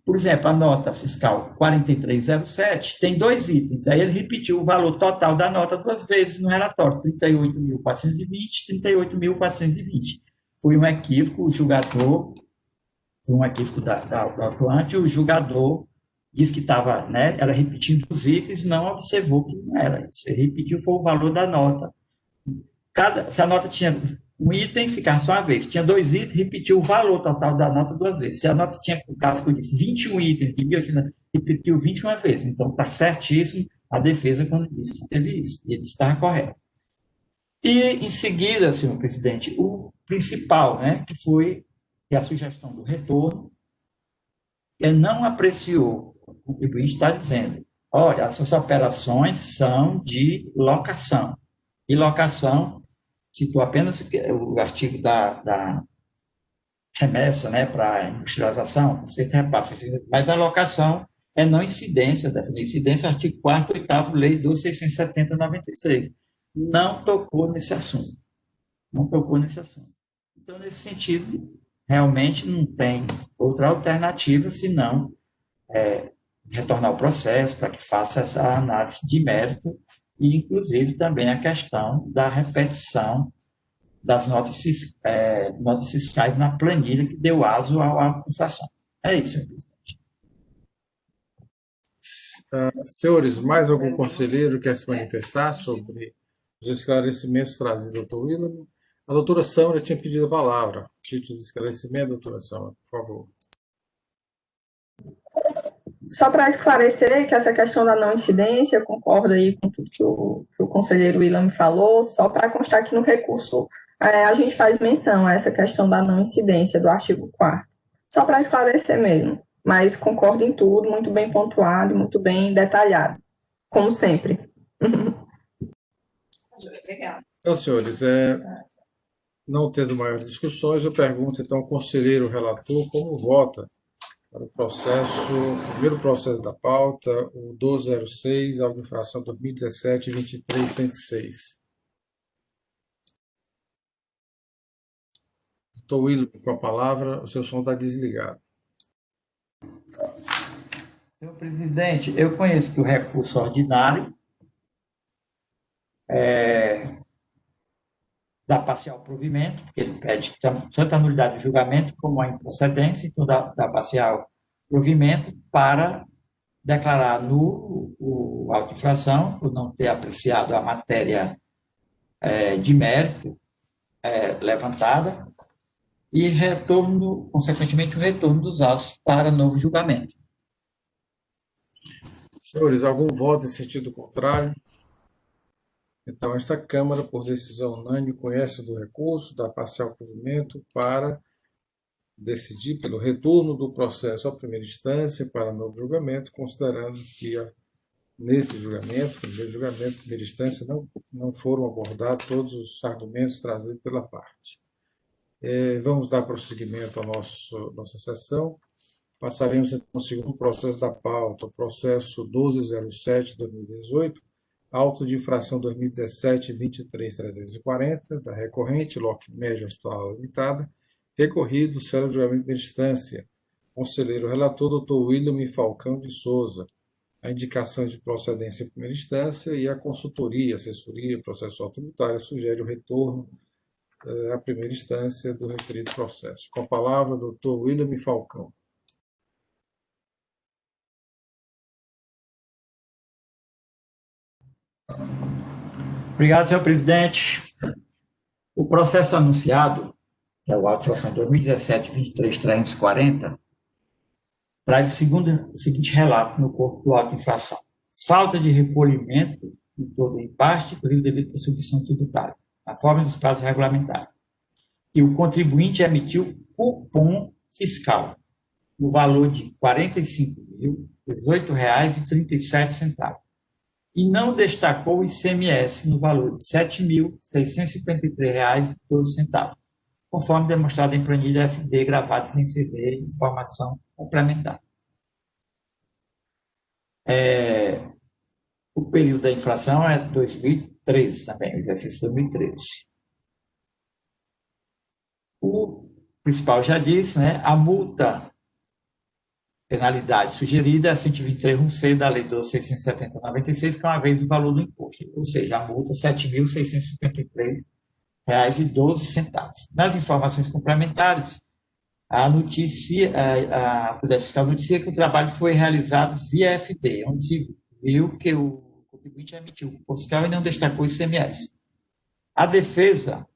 Por exemplo, a nota fiscal 4307 tem 2 itens. Aí ele repetiu o valor total da nota 2 vezes no relatório, 38.420, 38.420. Foi um equívoco, o julgador, foi um equívoco do atuante, o julgador disse que estava, né, era repetindo os itens, não observou que não era. Ele repetiu, foi o valor da nota. Se a nota tinha um item, ficava só uma vez. Tinha 2 itens, repetiu o valor total da nota 2 vezes. Se a nota tinha, no caso que eu disse, 21 itens de 1.800, repetiu 21 vezes. Então, está certíssimo a defesa quando disse que teve isso. E ele estava correto. E, em seguida, senhor presidente, o principal, né, que foi a sugestão do retorno, não apreciou. O contribuinte está dizendo, olha, essas operações são de locação. E locação, citou apenas o artigo da remessa, né, para industrialização, conceito de repasse, mas a locação é não incidência, definir incidência, artigo 4º, 8º, lei 12.670/96. Não tocou nesse assunto. Não tocou nesse assunto. Então, nesse sentido, realmente não tem outra alternativa senão retornar o processo para que faça essa análise de mérito e, inclusive, também a questão da repetição das notas fiscais na planilha que deu aso à acusação. É isso, senhor presidente. Senhores, mais algum conselheiro quer se manifestar sobre os esclarecimentos trazidos do doutor William? A doutora Sâmara tinha pedido a palavra. Título de esclarecimento, doutora Sâmara, por favor. Só para esclarecer que essa questão da não incidência, eu concordo aí com tudo que o conselheiro William falou, só para constar que no recurso a gente faz menção a essa questão da não incidência do artigo 4º. Só para esclarecer mesmo, mas concordo em tudo, muito bem pontuado, muito bem detalhado, como sempre. Obrigada. Então, senhores, não tendo maiores discussões, eu pergunto então ao conselheiro relator como vota Para o primeiro processo da pauta, o 1206, auto de infração 2017-23106. Doutor William, com a palavra, o seu som está desligado. Senhor presidente, eu conheço que o recurso ordinário dá parcial provimento, porque ele pede tanto a nulidade do julgamento como a improcedência, então dá parcial provimento para declarar nulo o auto de infração, por não ter apreciado a matéria de mérito levantada, e retorno, consequentemente, o retorno dos autos para novo julgamento. Senhores, algum voto em sentido contrário? Então, esta Câmara, por decisão unânime, conhece do recurso, dá parcial provimento para decidir pelo retorno do processo à primeira instância para novo julgamento, considerando que nesse julgamento, primeiro julgamento, primeira instância, não foram abordados todos os argumentos trazidos pela parte. Vamos dar prosseguimento à nossa sessão. Passaremos então ao segundo processo da pauta, o processo 1207-2018, auto de infração 2017-23340, da recorrente, LocMed Hospital Limitada, recorrido, célula de julgamento de instância, conselheiro relator, doutor William Falcão de Souza, a indicação de procedência em primeira instância e a consultoria, assessoria processual tributária sugere o retorno à primeira instância do referido processo. Com a palavra, doutor William Falcão. Obrigado, senhor presidente. O processo anunciado, que é o auto de infração 2017-23340, traz o seguinte relato no corpo do auto de infração. Falta de recolhimento de todo o empate, inclusive devido à submissão tributária, na forma dos prazos regulamentares. E o contribuinte emitiu cupom fiscal no valor de R$ 45.018,37 e não destacou o ICMS no valor de R$ 7.653,12, conforme demonstrado em planilha FD gravadas em CD e informação complementar. O período da infração é 2013 também, o exercício 2013. O principal já disse, né, a multa, penalidade sugerida é 123(1)(c) da Lei 12.670/96, que é uma vez o valor do imposto, ou seja, a multa R$ 7.653,12. Nas informações complementares, a Polícia Fiscal noticia que o trabalho foi realizado via FD, onde se viu que o contribuinte emitiu o cupom fiscal e não destacou o ICMS. A defesa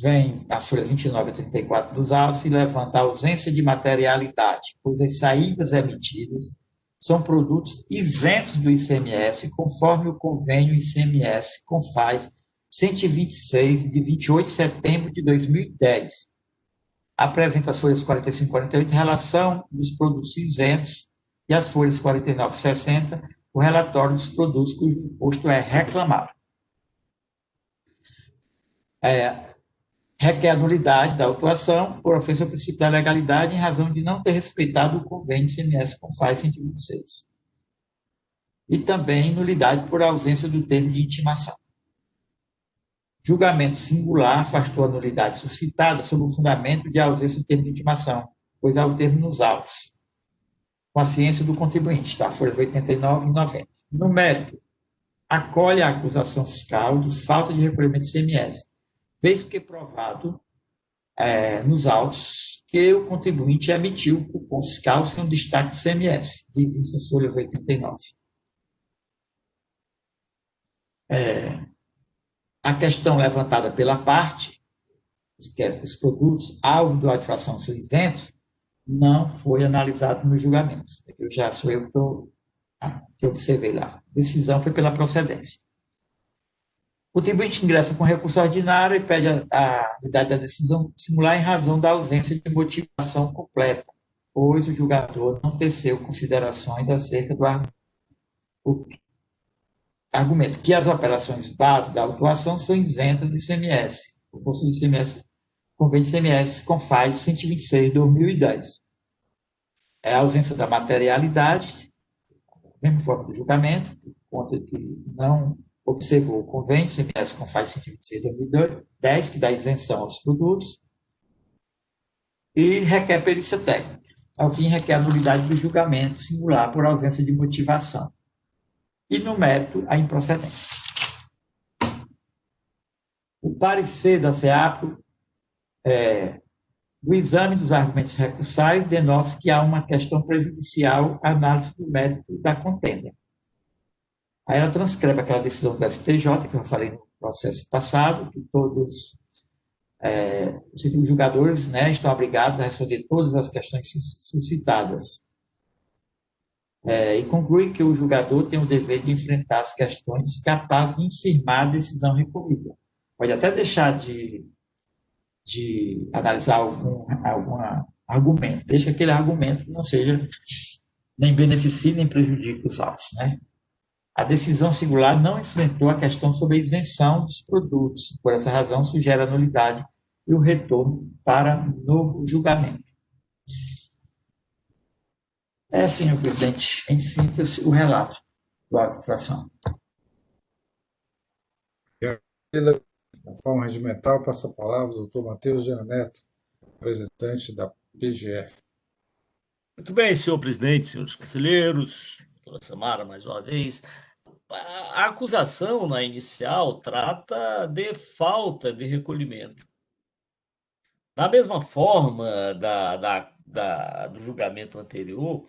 vem às folhas 29 a 34 dos autos e levanta a ausência de materialidade, pois as saídas emitidas são produtos isentos do ICMS, conforme o convênio ICMS CONFAS 126, de 28 de setembro de 2010. Apresenta as folhas 45 e 48, relação dos produtos isentos, e as folhas 49 e 60, o relatório dos produtos cujo imposto é reclamado. Requer a nulidade da autuação por ofensa ao princípio da legalidade em razão de não ter respeitado o convênio ICMS CONFAS 126. E também nulidade por ausência do termo de intimação. Julgamento singular afastou a nulidade suscitada sob o fundamento de ausência do termo de intimação, pois há o termo nos autos, com a ciência do contribuinte, está? Folhas 89 e 90. No mérito, acolhe a acusação fiscal de falta de recolhimento de ICMS, vez que provado nos autos que o contribuinte emitiu o cupom fiscal sem um destaque do ICMS, diz isso as folhas 89. A questão levantada pela parte, que é os produtos alvo do auto de infração são isentos, não foi analisado no julgamento. Eu já sou eu que observei lá. A decisão foi pela procedência. O contribuinte ingressa com recurso ordinário e pede a unidade da decisão singular em razão da ausência de motivação completa, pois o julgador não teceu considerações acerca do argumento que as operações base da autuação são isentas do ICMS, por força do ICMS, convênio ICMS CONFAS 126/2010. é a ausência da materialidade, mesmo forma do julgamento, por conta que não observou o convênio CMS com FAI 126/2010, que dá isenção aos produtos, e requer perícia técnica. Ao fim, requer a nulidade do julgamento singular por ausência de motivação. E, no mérito, a improcedência. O parecer da CEAPRO do exame dos argumentos recursais denota que há uma questão prejudicial à análise do mérito da contenda. Aí ela transcreve aquela decisão do STJ, que eu falei no processo passado, que todos os julgadores, né, estão obrigados a responder todas as questões suscitadas. E conclui que o julgador tem o dever de enfrentar as questões capazes de infirmar a decisão recorrida. Pode até deixar de analisar algum argumento, deixa aquele argumento que não seja nem beneficie nem prejudique os autos, né? A decisão singular não enfrentou a questão sobre a isenção dos produtos. Por essa razão, sugere a nulidade e o retorno para novo julgamento. Senhor presidente, em síntese, o relato da arbitração. Na forma regimental, passa a palavra ao doutor Matheus Jean Neto, representante da PGR. Muito bem, senhor presidente, senhores conselheiros, doutora Samara, mais uma vez. A acusação na inicial trata de falta de recolhimento. Da mesma forma do julgamento anterior,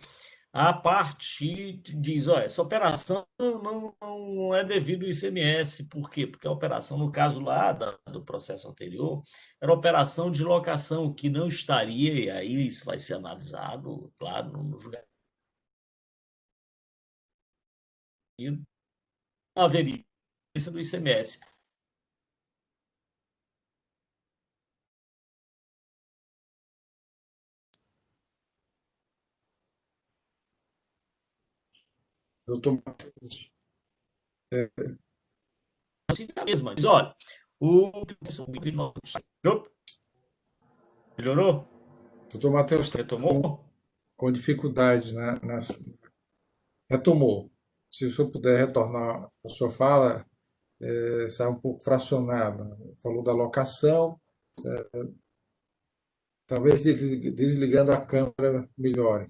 a parte diz, olha, essa operação não é devido ao ICMS. Por quê? Porque a operação, no caso lá do processo anterior, era operação de locação, que não estaria, e aí isso vai ser analisado, claro, no julgamento. Não haveria do ICMS. Doutor Matheus. A mesma. Diz, olha, melhorou? Doutor Matheus retomou? Com dificuldade, né? Retomou. Se o senhor puder retornar a sua fala, sai um pouco fracionado. Falou da locação, talvez desligando a câmera melhore.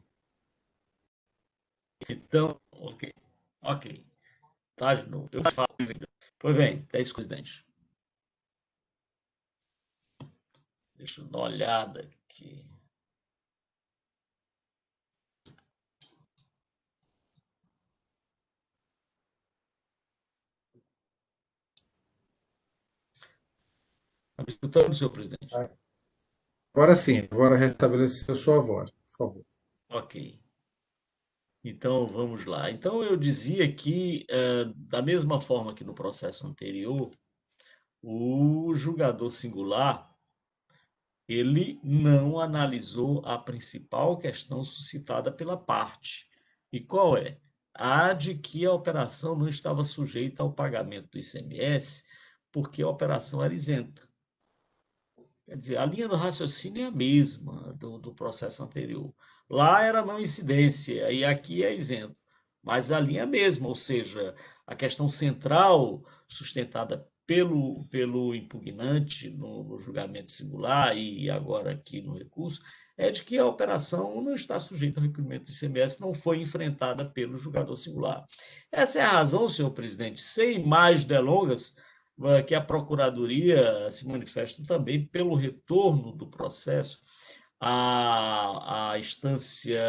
Então, ok. Tá de novo. Eu falo. Pois bem, é isso, presidente. Deixa eu dar uma olhada aqui. Está me escutando, senhor presidente? Agora sim, agora restabeleceu a sua voz, por favor. Ok. Então, vamos lá. Então, eu dizia que, da mesma forma que no processo anterior, o julgador singular, ele não analisou a principal questão suscitada pela parte. E qual é? A de que a operação não estava sujeita ao pagamento do ICMS, porque a operação era isenta. Quer dizer, a linha do raciocínio é a mesma do processo anterior. Lá era não incidência e aqui é isento. Mas a linha é a mesma, ou seja, a questão central sustentada pelo impugnante no julgamento singular e agora aqui no recurso, é de que a operação não está sujeita ao requerimento do ICMS, não foi enfrentada pelo julgador singular. Essa é a razão, senhor presidente, sem mais delongas, que a Procuradoria se manifesta também pelo retorno do processo à instância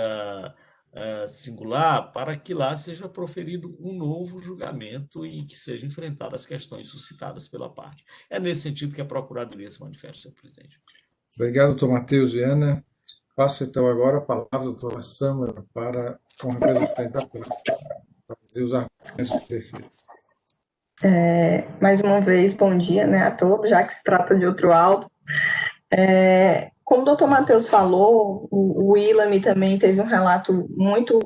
singular, para que lá seja proferido um novo julgamento e que sejam enfrentadas as questões suscitadas pela parte. É nesse sentido que a Procuradoria se manifesta, senhor presidente. Obrigado, doutor Matheus Viana. Passo então agora a palavra à doutora Samara como representante da parte, para dizer os argumentos de defesa. Mais uma vez, bom dia, né, a todos, já que se trata de outro auto. Como o doutor Matheus falou, o ILAME também teve um relato muito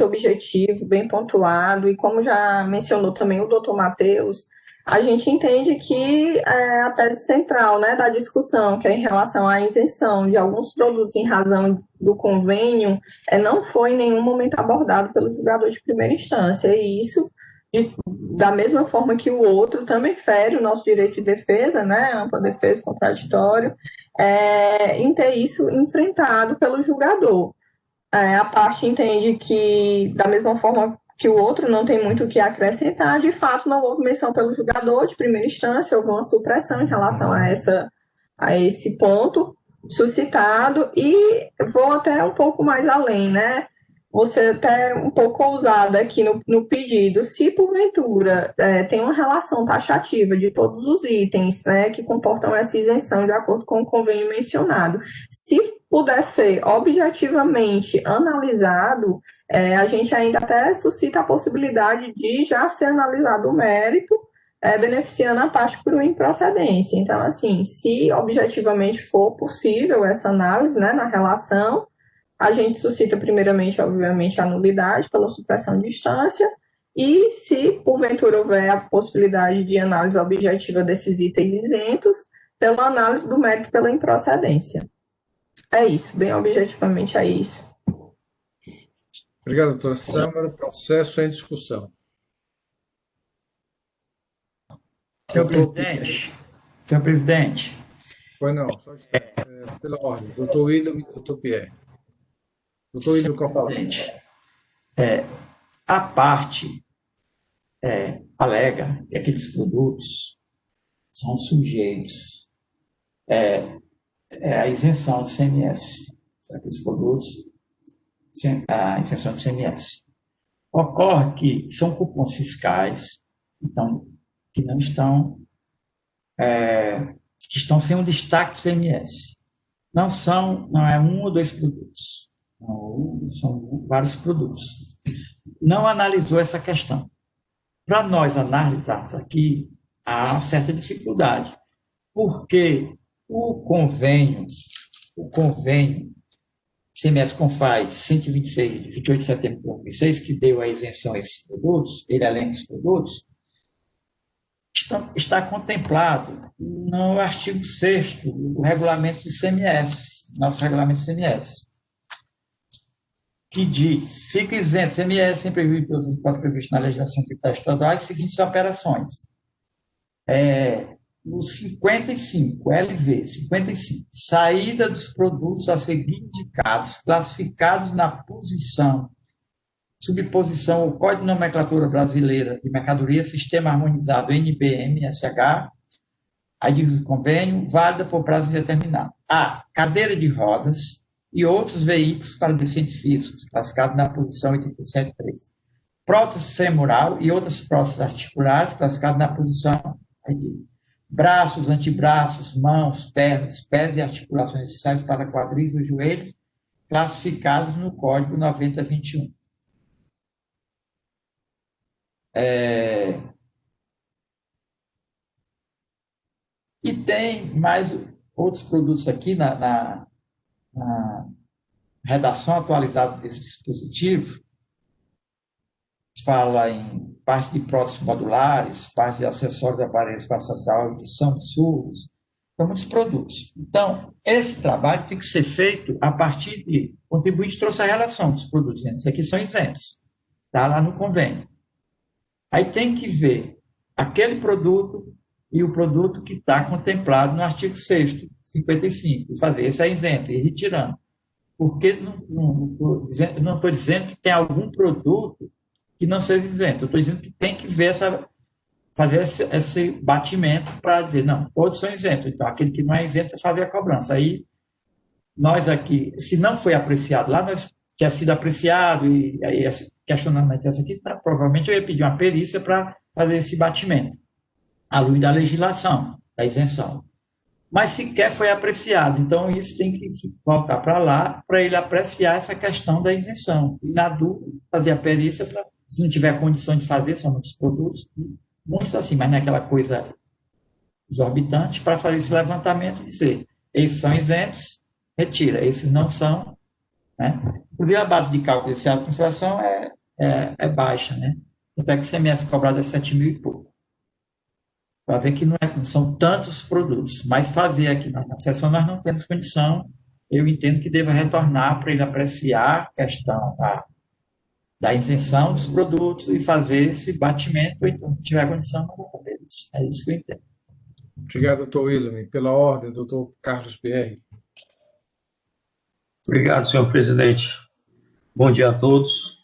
objetivo, bem pontuado, e como já mencionou também o doutor Matheus, a gente entende que a tese central, né, da discussão, que é em relação à isenção de alguns produtos em razão do convênio, não foi em nenhum momento abordado pelo julgador de primeira instância, e isso, da mesma forma que o outro, também fere o nosso direito de defesa, né, ampla defesa, contraditório, em ter isso enfrentado pelo julgador. A parte entende que, da mesma forma que o outro não tem muito o que acrescentar, de fato não houve menção pelo julgador de primeira instância, houve uma supressão em relação a esse ponto suscitado, e vou até um pouco mais além, né? Você até um pouco ousada aqui no pedido, se porventura tem uma relação taxativa de todos os itens, né, que comportam essa isenção de acordo com o convênio mencionado, se puder ser objetivamente analisado, a gente ainda até suscita a possibilidade de já ser analisado o mérito, beneficiando a parte por uma improcedência. Então, assim, se objetivamente for possível essa análise, né, na relação, a gente suscita primeiramente, obviamente, a nulidade pela supressão de instância, e se porventura houver a possibilidade de análise objetiva desses itens isentos, pela análise do mérito pela improcedência. É isso, bem objetivamente é isso. Obrigado, doutora Sâmara. Processo em discussão. Senhor presidente, Pois não, só pela ordem. Doutor William e doutor Pierre. Doutor William, qual fala? a parte alega que aqueles produtos são sujeitos à isenção do CMS. Aqueles produtos, a isenção do CMS. Ocorre que são cupons fiscais, então, que não estão, que estão sem um destaque do CMS. Não é um ou dois produtos, são vários produtos. Não analisou essa questão. Para nós analisarmos aqui, há uma certa dificuldade, porque o convênio CMS Confaz 126, de 28 de setembro de 2006, que deu a isenção a esses produtos, ele elenca os produtos, está contemplado no artigo 6º do regulamento do CMS, nosso regulamento do CMS, que diz: fica isento CMS sem prejuízo pelos impostos previstos na legislação tributária estadual as seguintes operações. No 55, LV 55, saída dos produtos a seguir indicados, classificados na posição, subposição ou Código de Nomenclatura Brasileira de Mercadoria, Sistema Harmonizado NBM-SH, aí diz o convênio, válida por prazo indeterminado. A. Cadeira de rodas e outros veículos para deficientes físicos, classificado na posição 87.3. Prótese femoral e outras próteses articulares, classificado na posição, aí diz, braços, antebraços, mãos, pernas, pés e articulações necessárias para quadris e joelhos, classificados no Código 9021. E tem mais outros produtos aqui na redação atualizada desse dispositivo, fala em parte de próteses modulares, parte de acessórios de aparelhos para saúde, audição de surdos, são muitos produtos. Então, esse trabalho tem que ser feito a partir de... O contribuinte trouxe a relação dos produtos, esses aqui são isentos, está lá no convênio. Aí tem que ver aquele produto e o produto que está contemplado no artigo 6º, 55, e fazer esse isento, e ir retirando. Porque não estou dizendo que tem algum produto que não seja isento, eu estou dizendo que tem que ver fazer esse batimento para dizer, não, todos são isentos, então aquele que não é isento é fazer a cobrança. Aí, nós aqui, se não foi apreciado lá, nós tinha sido apreciado, e aí esse questionamento aqui, provavelmente eu ia pedir uma perícia para fazer esse batimento, à luz da legislação, da isenção. Mas sequer foi apreciado, então isso tem que voltar para lá, para ele apreciar essa questão da isenção. E, na dúvida, fazer a perícia, se não tiver condição de fazer, são muitos produtos, muitos assim, mas não é aquela coisa exorbitante, para fazer esse levantamento e dizer, esses são isentos, retira, esses não são, né? Porque a base de cálculo desse ato de inflação é baixa, né? Até que o CMS cobrado é 7 mil e pouco. para ver que não são tantos produtos, mas fazer aqui na sessão nós não temos condição. Eu entendo que deva retornar para ele apreciar a questão da isenção dos produtos e fazer esse batimento, então, se tiver condição, não vou comer isso. É isso que eu entendo. Obrigado, doutor William. Pela ordem, doutor Carlos Pierre. Obrigado, senhor presidente. Bom dia a todos.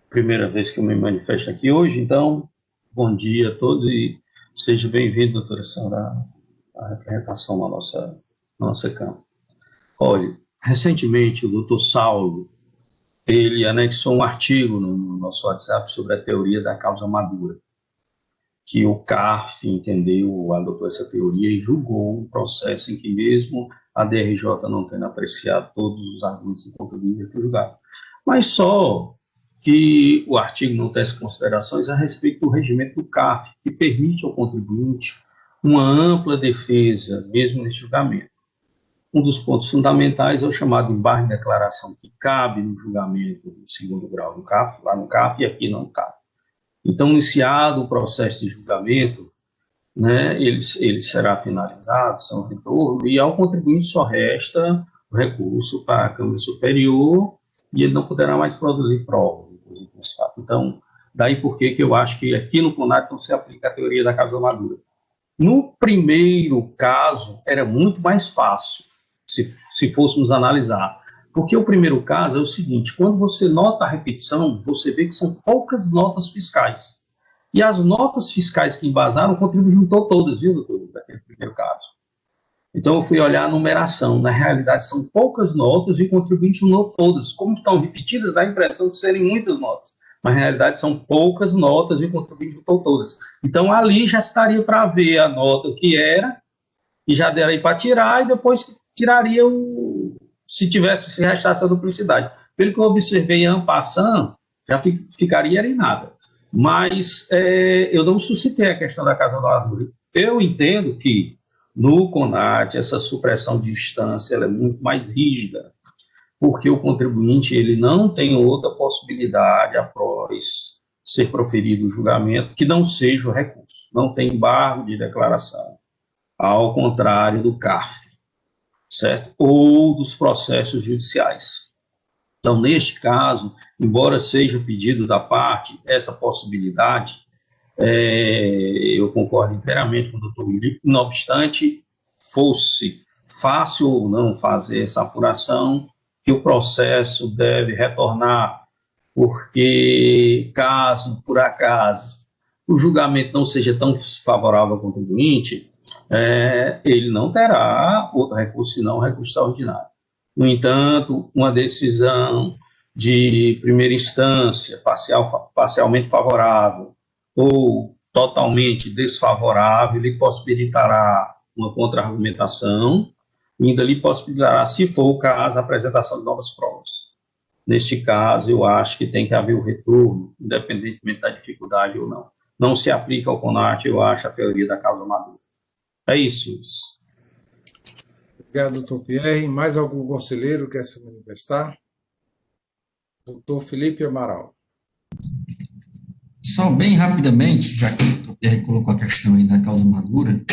Primeira vez que eu me manifesto aqui hoje, então, bom dia a todos e seja bem-vindo, doutora Sandra, à representação na nossa Câmara. Olha, recentemente o doutor Saulo, ele anexou um artigo no nosso WhatsApp sobre a teoria da causa madura, que o CARF entendeu, adotou essa teoria e julgou um processo em que mesmo a DRJ não tendo apreciado todos os argumentos em conta do foi julgado. Mas só que o artigo não tece considerações a respeito do regimento do CARF, que permite ao contribuinte uma ampla defesa, mesmo nesse julgamento. Um dos pontos fundamentais é o chamado embargo de declaração, que cabe no julgamento do segundo grau do CARF, lá no CARF, e aqui não cabe. Então, iniciado o processo de julgamento, né, ele será finalizado, são retorno, e ao contribuinte só resta o recurso para a Câmara Superior e ele não poderá mais produzir provas. Então, daí por que eu acho que aqui no CONAT não se aplica a teoria da causa madura. No primeiro caso, era muito mais fácil, se fôssemos analisar, porque o primeiro caso é o seguinte: quando você nota a repetição, você vê que são poucas notas fiscais. E as notas fiscais que embasaram, o contribuinte juntou todas, viu, doutor, daquele primeiro caso. Então, eu fui olhar a numeração. Na realidade, são poucas notas e o contribuinte juntou todas. Como estão repetidas, dá a impressão de serem muitas notas. Mas, na realidade, são poucas notas e o contribuinte juntou todas. Então, ali já estaria para ver a nota que era, e já daria para tirar, e depois tiraria se tivesse se restasse a duplicidade. Pelo que eu observei en passant, já ficaria em nada. Mas eu não suscitei a questão da causa madura. Eu entendo que no CONAT essa supressão de instância ela é muito mais rígida, porque o contribuinte ele não tem outra possibilidade após ser proferido o julgamento que não seja o recurso. Não tem embargo de declaração, ao contrário do CARF, certo? Ou dos processos judiciais. Então, neste caso, embora seja pedido da parte essa possibilidade, eu concordo inteiramente com o doutor William, não obstante fosse fácil ou não fazer essa apuração, que o processo deve retornar, porque caso, por acaso, o julgamento não seja tão favorável ao contribuinte, ele não terá outro recurso senão o recurso extraordinário. No entanto, uma decisão de primeira instância, parcialmente favorável ou totalmente desfavorável, lhe possibilitará uma contra-argumentação e ainda lhe possibilitará, se for o caso, a apresentação de novas provas. Neste caso, eu acho que tem que haver o retorno, independentemente da dificuldade ou não. Não se aplica ao CONAT, eu acho, a teoria da causa madura. É isso. Obrigado, doutor Pierre. Mais algum conselheiro quer se manifestar? Doutor Felipe Amaral. Só bem rapidamente, já que o doutor Pierre colocou a questão aí da causa madura,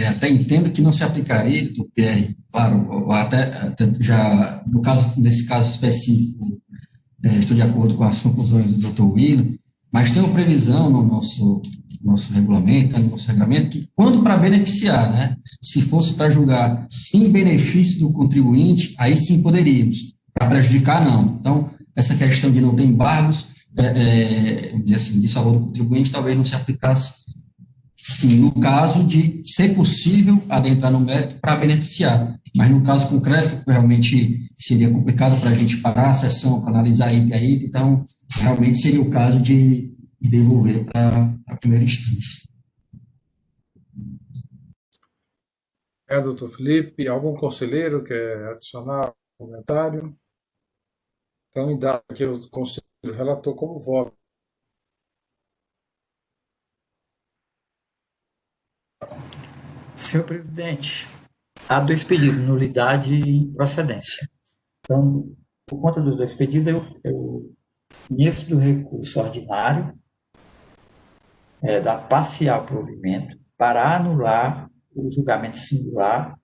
até entendo que não se aplicaria, doutor Pierre, claro, até já, nesse caso específico, estou de acordo com as conclusões do doutor William, mas tem uma previsão no nosso regulamento, no nosso regramento, que quando para beneficiar, né, se fosse para julgar em benefício do contribuinte, aí sim poderíamos, para prejudicar não. Então, essa questão de não ter embargos, vamos dizer assim, de favor do contribuinte, talvez não se aplicasse no caso de ser possível adentrar no mérito para beneficiar, mas no caso concreto, realmente seria complicado para a gente parar a sessão, para analisar item a item, então, realmente seria o caso de devolver para a primeira instância. Doutor Felipe. Algum conselheiro quer adicionar um comentário? Então, em dado que o conselheiro relator como voto. Senhor presidente, há dois pedidos, nulidade e procedência. Então, por conta dos dois pedidos, eu conheço do recurso ordinário da parcial provimento para anular o julgamento singular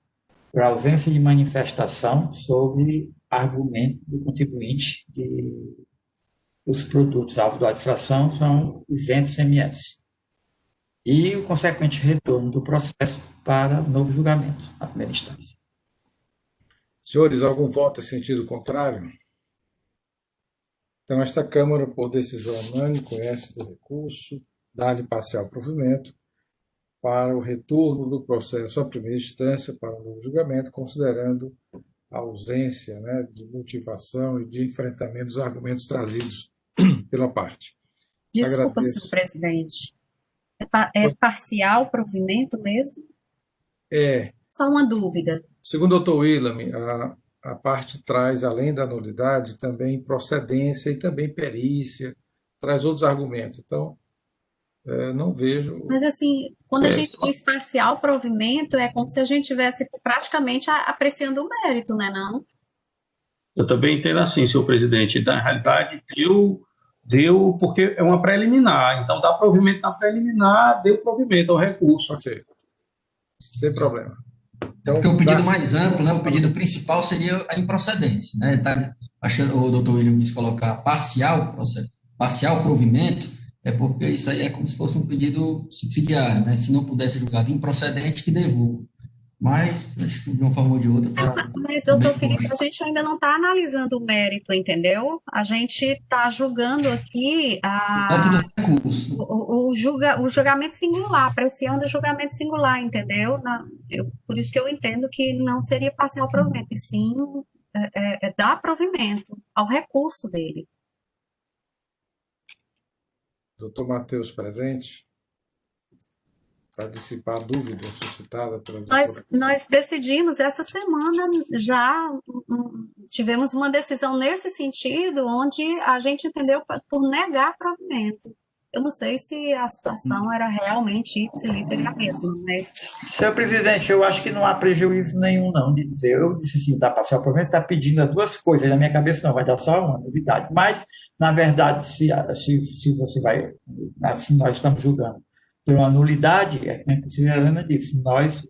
por ausência de manifestação sobre argumento do contribuinte de os produtos alvo da infração são isentos ICMS. E o consequente retorno do processo para novo julgamento, na primeira instância. Senhores, algum voto em sentido contrário? Então, esta Câmara, por decisão unânime, conhece do recurso, dá-lhe parcial provimento para o retorno do processo à primeira instância para o novo julgamento, considerando a ausência, né, de motivação e de enfrentamento dos argumentos trazidos pela parte. Desculpa, senhor Agradeço. presidente. É parcial provimento mesmo? É, Só uma dúvida. segundo o Dr. Willam, a parte traz, além da nulidade, também procedência e também perícia, traz outros argumentos. Então, não vejo. Mas, assim, quando a gente diz parcial provimento, é como se a gente estivesse praticamente apreciando o mérito, né, não? Eu também entendo assim, senhor presidente. Na realidade, deu porque é uma preliminar. Então, dá provimento na preliminar, deu provimento ao recurso. Ok, sem problema. Então, porque o pedido mais amplo, né, o pedido principal seria a improcedência. Né? Tá achando, o doutor William quis colocar parcial provimento, é porque isso aí é como se fosse um pedido subsidiário. Né? Se não puder ser julgado improcedente, que devolva. Mas, acho que de uma forma ou de outra... Mas, doutor Felipe, a gente ainda não está analisando o mérito, entendeu? A gente está julgando aqui o julgamento singular, apreciando o julgamento singular, entendeu? Por isso que eu entendo que não seria parcial provimento, e sim dar provimento ao recurso dele. Doutor Matheus, presente, para dissipar a dúvida suscitada pela doutora. Nós decidimos essa semana, já tivemos uma decisão nesse sentido, onde a gente entendeu por negar provimento. Eu não sei se a situação era realmente ipsiliter a mesma, mas... Senhor presidente, eu acho que não há prejuízo nenhum, não, de dizer. Eu disse assim, dá parcial provimento, está pedindo as duas coisas. Na minha cabeça não, vai dar só uma novidade. Mas, na verdade, se você vai, assim nós estamos julgando por uma nulidade, é como a conselheira Ana disse, nós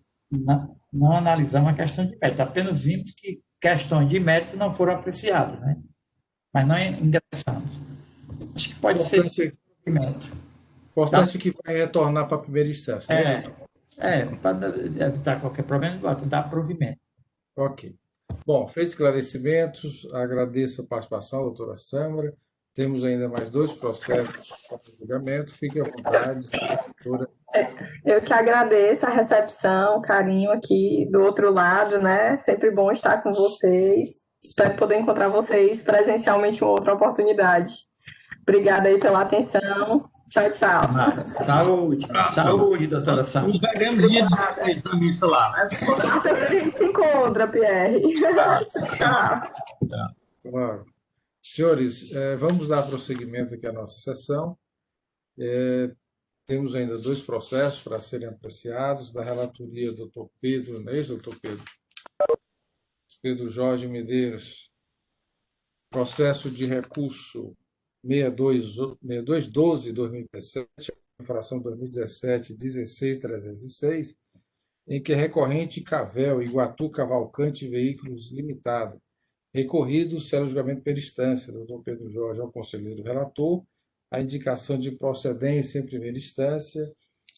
não analisamos a questão de mérito, apenas vimos que questões de mérito não foram apreciadas, né? Mas não ingressamos. Acho que pode ser de mérito. Importante que vai retornar para a primeira instância, né, doutor? Para evitar qualquer problema, dá provimento. Ok. Bom, feitos esclarecimentos, agradeço a participação, doutora Sâmara. Temos ainda mais 2 processos para julgamento. Fique à vontade, doutora. Eu que agradeço a recepção, o carinho aqui do outro lado, né? Sempre bom estar com vocês. Espero poder encontrar vocês presencialmente em outra oportunidade. Obrigada aí pela atenção. Tchau, tchau. Saúde, doutora Sâmara. Nos veremos dia 16 na missa lá, né? A gente se encontra, Pierre. Tchau. Claro. Senhores, vamos dar prosseguimento aqui à nossa sessão. Temos ainda 2 processos para serem apreciados, da relatoria do Dr. Pedro, não é isso, doutor Pedro? Pedro Jorge Medeiros. Processo de recurso 6212-2017, infração 2017-16306, em que recorrente Cavel, Iguatu Cavalcante Veículos Limitado, recorrido será o julgamento per instância, doutor Pedro Jorge ao conselheiro relator, a indicação de procedência em primeira instância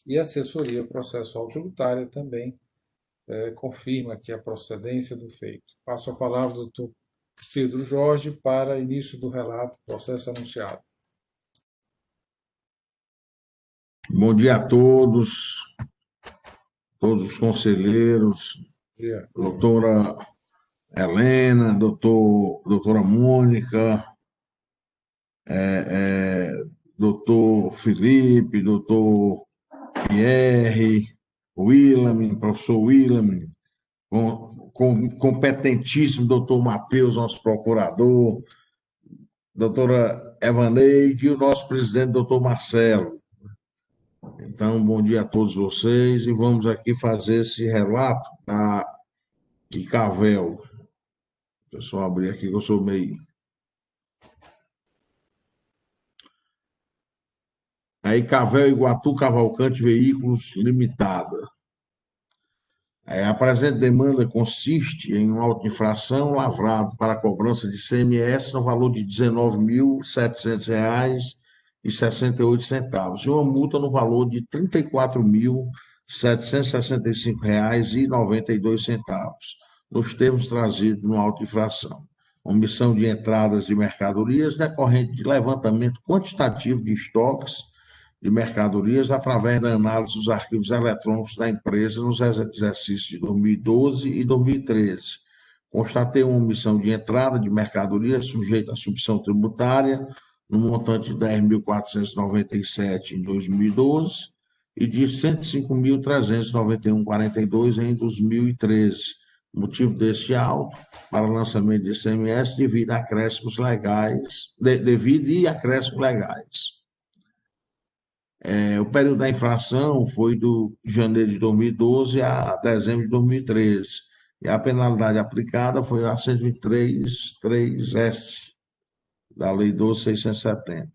e a assessoria processual tributária também confirma aqui a procedência do feito. Passo a palavra ao doutor Pedro Jorge para início do relato, processo anunciado. Bom dia a todos os conselheiros, doutora Helena, doutora Mônica, doutor Felipe, doutor Pierre, Willam, professor Willam, competentíssimo doutor Matheus, nosso procurador, doutora Evaneide e o nosso presidente, doutor Marcelo. Então, bom dia a todos vocês e vamos aqui fazer esse relato de Cavel. Deixa eu só abrir aqui que eu sou meio... a Icavel Iguatu Cavalcante Veículos Limitada. A presente demanda consiste em um auto de infração lavrado para a cobrança de ICMS no valor de R$ 19.700,68 e uma multa no valor de R$ 34.765,92, nos termos trazidos no auto de infração. Omissão de entradas de mercadorias decorrente de levantamento quantitativo de estoques de mercadorias através da análise dos arquivos eletrônicos da empresa nos exercícios de 2012 e 2013. Constatei uma omissão de entrada de mercadorias sujeita à subvenção tributária no montante de 10.497 em 2012 e de 105.391,42 em 2013. Motivo deste auto para lançamento de ICMS devido a acréscimos legais. O período da infração foi do janeiro de 2012 a dezembro de 2013, e a penalidade aplicada foi a 123.3S da Lei 12.670.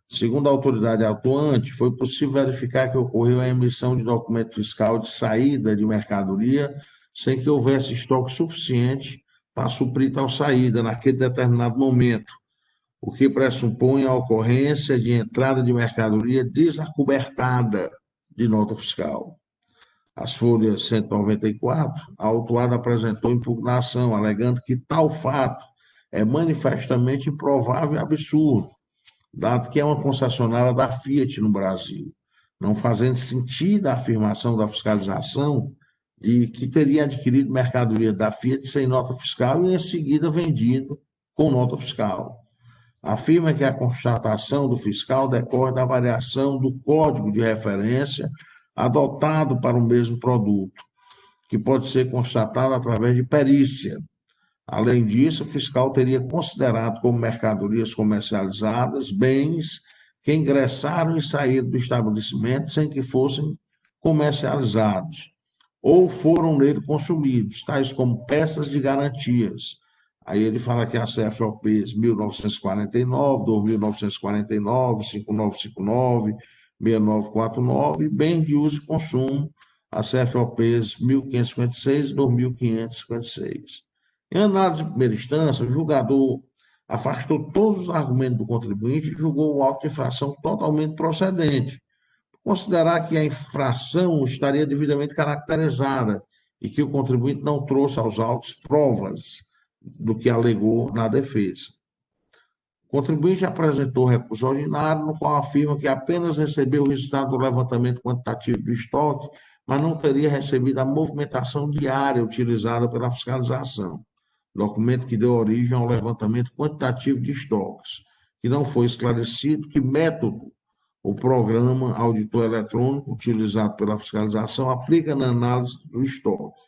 Segundo a autoridade atuante, foi possível verificar que ocorreu a emissão de documento fiscal de saída de mercadoria sem que houvesse estoque suficiente para suprir tal saída naquele determinado momento, o que pressupõe a ocorrência de entrada de mercadoria desacobertada de nota fiscal. As folhas 194, a autuada apresentou impugnação, alegando que tal fato é manifestamente improvável e absurdo, dado que é uma concessionária da Fiat no Brasil, não fazendo sentido a afirmação da fiscalização de que teria adquirido mercadoria da Fiat sem nota fiscal e em seguida vendido com nota fiscal. Afirma que a constatação do fiscal decorre da variação do código de referência adotado para o mesmo produto, que pode ser constatado através de perícia. Além disso, o fiscal teria considerado como mercadorias comercializadas bens que ingressaram e saíram do estabelecimento sem que fossem comercializados, ou foram nele consumidos, tais como peças de garantias. Aí ele fala que a CFOPs 1949, 2949, 5959, 6949, bem de uso e consumo, a CFOPs 1556 e 2556. Em análise de primeira instância, o julgador afastou todos os argumentos do contribuinte e julgou o auto de infração totalmente procedente, considerar que a infração estaria devidamente caracterizada e que o contribuinte não trouxe aos autos provas do que alegou na defesa. O contribuinte apresentou recurso ordinário, no qual afirma que apenas recebeu o resultado do levantamento quantitativo do estoque, mas não teria recebido a movimentação diária utilizada pela fiscalização, documento que deu origem ao levantamento quantitativo de estoques, que não foi esclarecido que método o programa auditor eletrônico utilizado pela fiscalização aplica na análise do estoque.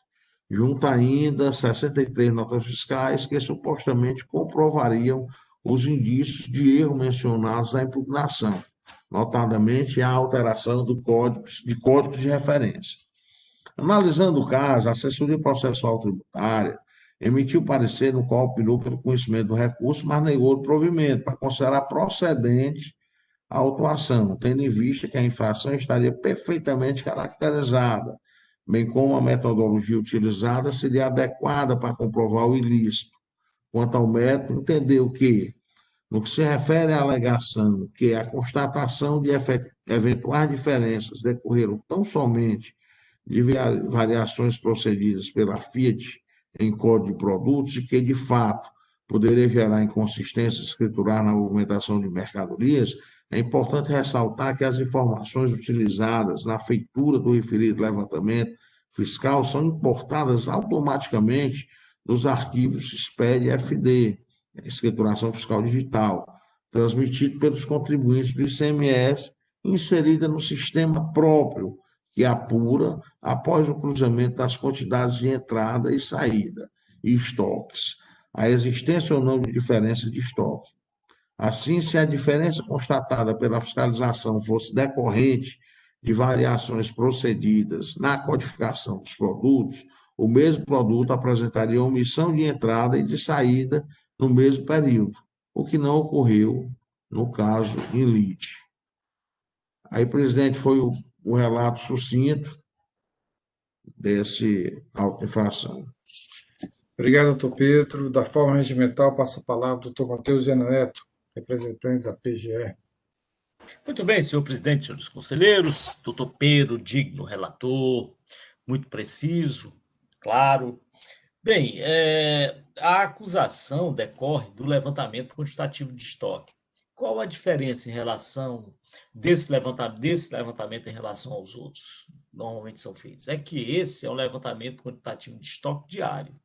Junta ainda 63 notas fiscais que supostamente comprovariam os indícios de erro mencionados na impugnação, notadamente a alteração de códigos de referência. Analisando o caso, a assessoria processual tributária emitiu parecer no qual opinou pelo conhecimento do recurso, mas negou o provimento para considerar procedente a autuação, tendo em vista que a infração estaria perfeitamente caracterizada, bem como a metodologia utilizada seria adequada para comprovar o ilícito. Quanto ao método, entendeu que, no que se refere à alegação que a constatação de eventuais diferenças decorreram tão somente de variações procedidas pela Fiat em código de produtos e que, de fato, poderia gerar inconsistência escritural na movimentação de mercadorias, é importante ressaltar que as informações utilizadas na feitura do referido levantamento fiscal são importadas automaticamente dos arquivos SPED-FD, Escrituração Fiscal Digital, transmitido pelos contribuintes do ICMS, inserida no sistema próprio, que apura após o cruzamento das quantidades de entrada e saída e estoques, a existência ou não de diferença de estoque. Assim, se a diferença constatada pela fiscalização fosse decorrente de variações procedidas na codificação dos produtos, o mesmo produto apresentaria omissão de entrada e de saída no mesmo período, o que não ocorreu no caso in lite. Aí, presidente, foi o relato sucinto desse auto de infração. Obrigado, doutor Pedro. Da forma regimental, passo a palavra ao doutor Matheus Viana Neto, representante da PGE. Muito bem, senhor presidente, senhores conselheiros, doutor Pedro, digno relator, muito preciso, claro. Bem, a acusação decorre do levantamento quantitativo de estoque. Qual a diferença em relação desse levantamento em relação aos outros? Normalmente são feitos. É que esse é um levantamento quantitativo de estoque diário.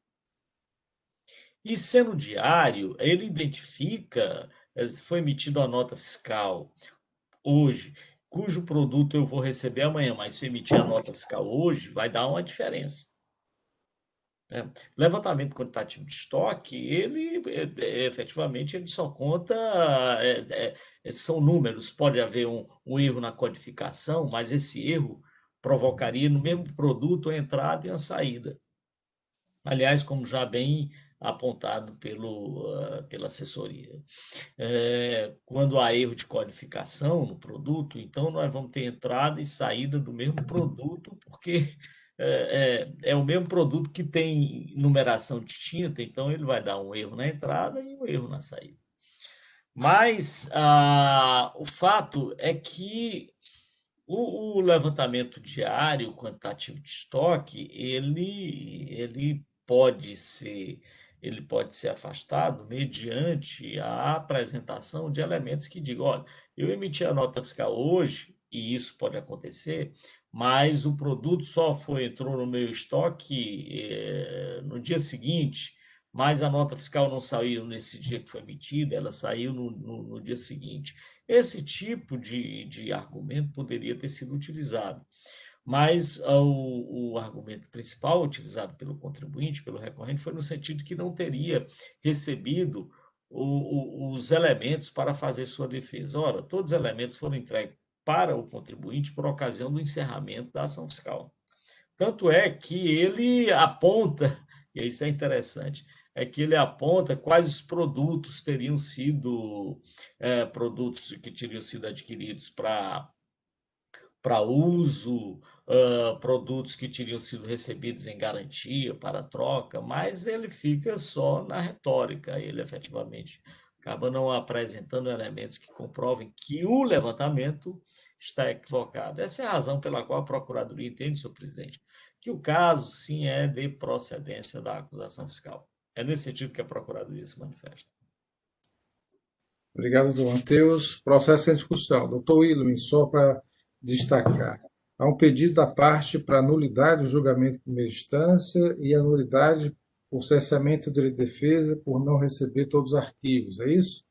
E sendo diário, ele identifica, se foi emitida a nota fiscal hoje, cujo produto eu vou receber amanhã, mas se emitir a nota fiscal hoje, vai dar uma diferença. Levantamento quantitativo de estoque, ele efetivamente ele só conta, são números, pode haver um erro na codificação, mas esse erro provocaria no mesmo produto a entrada e a saída. Aliás, como já bem apontado pela assessoria. Quando há erro de codificação no produto, então nós vamos ter entrada e saída do mesmo produto, porque é o mesmo produto que tem numeração distinta, então ele vai dar um erro na entrada e um erro na saída. Mas o fato é que o levantamento diário quantitativo de estoque, ele pode ser afastado mediante a apresentação de elementos que digam, olha, eu emiti a nota fiscal hoje, e isso pode acontecer, mas o produto só entrou no meu estoque no dia seguinte, mas a nota fiscal não saiu nesse dia que foi emitida, ela saiu no dia seguinte. Esse tipo de argumento poderia ter sido utilizado, mas o argumento principal utilizado pelo contribuinte, pelo recorrente, foi no sentido que não teria recebido os elementos para fazer sua defesa. Ora, todos os elementos foram entregues para o contribuinte por ocasião do encerramento da ação fiscal. Tanto é que ele aponta, e isso é interessante, é que ele aponta quais os produtos teriam sido produtos que teriam sido adquiridos para uso, produtos que teriam sido recebidos em garantia para troca, mas ele fica só na retórica, ele efetivamente acaba não apresentando elementos que comprovem que o levantamento está equivocado. Essa é a razão pela qual a Procuradoria entende, senhor presidente, que o caso, sim, é de procedência da acusação fiscal. É nesse sentido que a Procuradoria se manifesta. Obrigado, doutor Matheus. Processo em discussão. Doutor William, só para destacar. Há um pedido da parte para nulidade do julgamento de primeira instância e a nulidade por cessamento do direito de defesa por não receber todos os arquivos, é isso?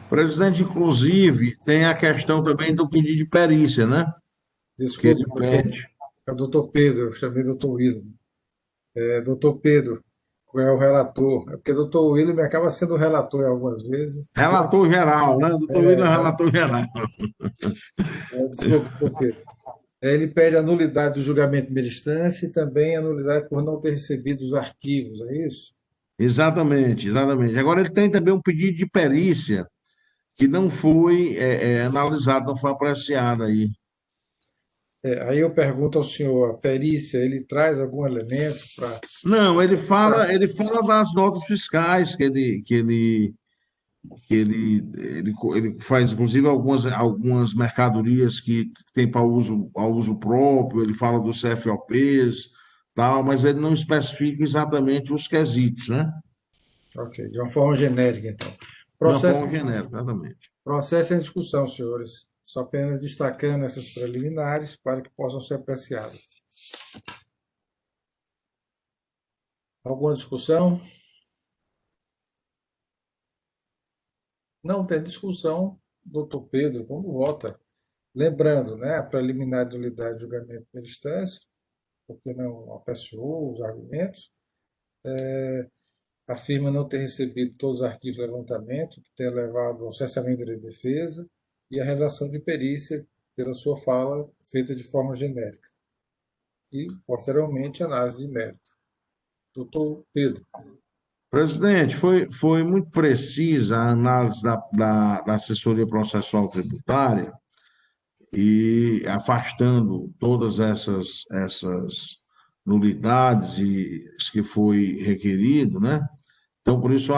Presidente, inclusive, tem a questão também do pedido de perícia, né? Que ele Desculpa, pede. é o doutor Pedro, eu chamei doutor William. Doutor Pedro, qual é o relator? É porque doutor William acaba sendo relator algumas vezes. Relator geral, né? Doutor William é relator geral. Desculpa, doutor Pedro. Ele pede a nulidade do julgamento de primeira instância e também a nulidade por não ter recebido os arquivos, é isso? Exatamente, exatamente. Agora, ele tem também um pedido de perícia que não foi analisado, não foi apreciado aí. Aí eu pergunto ao senhor, a perícia, ele traz algum elemento para... Não, ele fala das notas fiscais ele faz, inclusive, algumas mercadorias que tem para uso próprio, ele fala dos CFOPs, tal, mas ele não especifica exatamente os quesitos, né? Ok, de uma forma genérica, então. De uma Processo, forma genérica, exatamente. processo em discussão, senhores. Só apenas destacando essas preliminares para que possam ser apreciadas. Alguma discussão? Não tem discussão, doutor Pedro, como vota? Lembrando, né, a preliminar de nulidade de julgamento de primeira instância, porque não apreciou os argumentos, afirma não ter recebido todos os arquivos de levantamento, que tenha levado ao cessamento da defesa, e a redação de perícia, pela sua fala, feita de forma genérica. E, posteriormente, análise de mérito. Doutor Pedro. Presidente, foi muito precisa a análise da assessoria processual tributária e afastando todas essas nulidades e isso que foi requerido, né? Então, por isso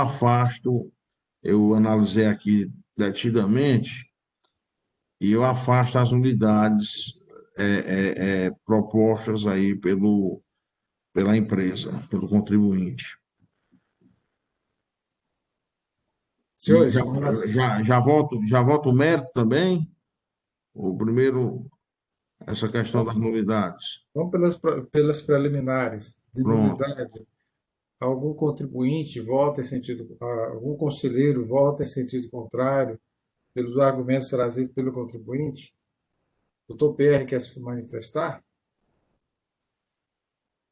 eu analisei aqui detidamente e eu afasto as nulidades propostas aí pela empresa, pelo contribuinte. E Senhores, com relação- já voto o mérito também. O primeiro, essa questão das nulidades. vamos pelas preliminares. De Pronto. nulidade, algum contribuinte vota em sentido, algum conselheiro vota em sentido contrário pelos argumentos trazidos pelo contribuinte? Doutor PR quer se manifestar?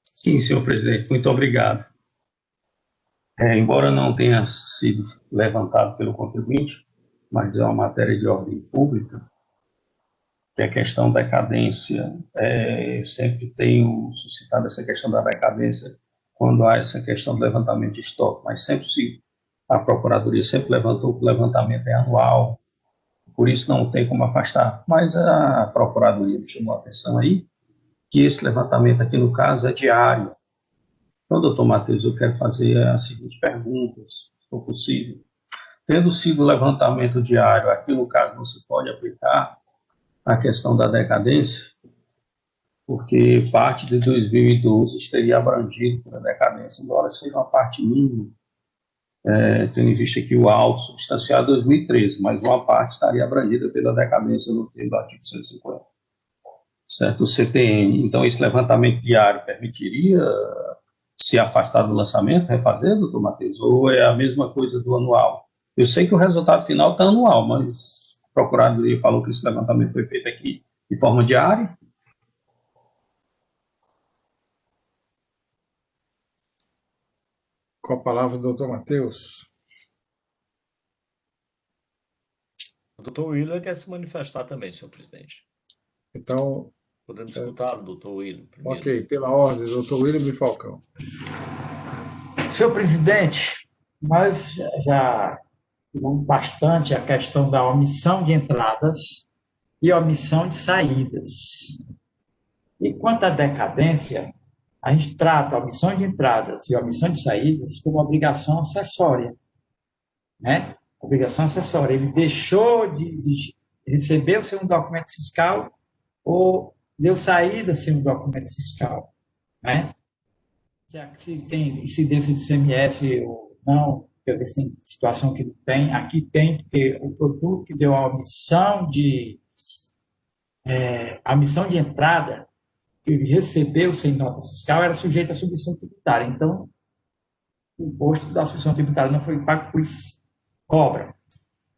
Sim, senhor presidente, muito obrigado. Embora não tenha sido levantado pelo contribuinte, mas é uma matéria de ordem pública, que é a questão da decadência. Eu sempre tenho suscitado essa questão da decadência quando há essa questão do levantamento de estoque, mas a Procuradoria sempre levantou que o levantamento é anual, por isso não tem como afastar. Mas a Procuradoria me chamou a atenção aí, que esse levantamento aqui no caso é diário. Então, doutor Matheus, eu quero fazer as seguintes perguntas, se for possível. Tendo sido levantamento diário, aqui no caso não se pode aplicar a questão da decadência, porque parte de 2012 estaria abrangido pela decadência, embora seja uma parte mínima, tendo em vista que o auto substanciado é 2013, mas uma parte estaria abrangida pela decadência no termo do artigo 150, certo? O CTN. Então, esse levantamento diário permitiria se afastar do lançamento, refazer, doutor Matheus, ou é a mesma coisa do anual? Eu sei que o resultado final está anual, mas o Procuradoria falou que esse levantamento foi feito aqui de forma diária. Com a palavra, doutor Matheus. O doutor William quer se manifestar também, senhor presidente. Então, Podemos escutá-lo, doutor William, primeiro. ok, pela ordem, doutor William e Falcão. Senhor presidente, nós já tivemos bastante a questão da omissão de entradas e omissão de saídas. E quanto à decadência, a gente trata a omissão de entradas e a omissão de saídas como obrigação acessória, né? Obrigação acessória. Ele deixou de receber o seu documento fiscal ou deu saída sem o documento fiscal, né? Se tem incidência de CMS ou não, quer ver se tem situação que não tem. Aqui tem, porque o produto que deu a omissão de entrada, que ele recebeu sem nota fiscal, era sujeito à submissão tributária. Então, o imposto da submissão tributária não foi pago, por isso cobra.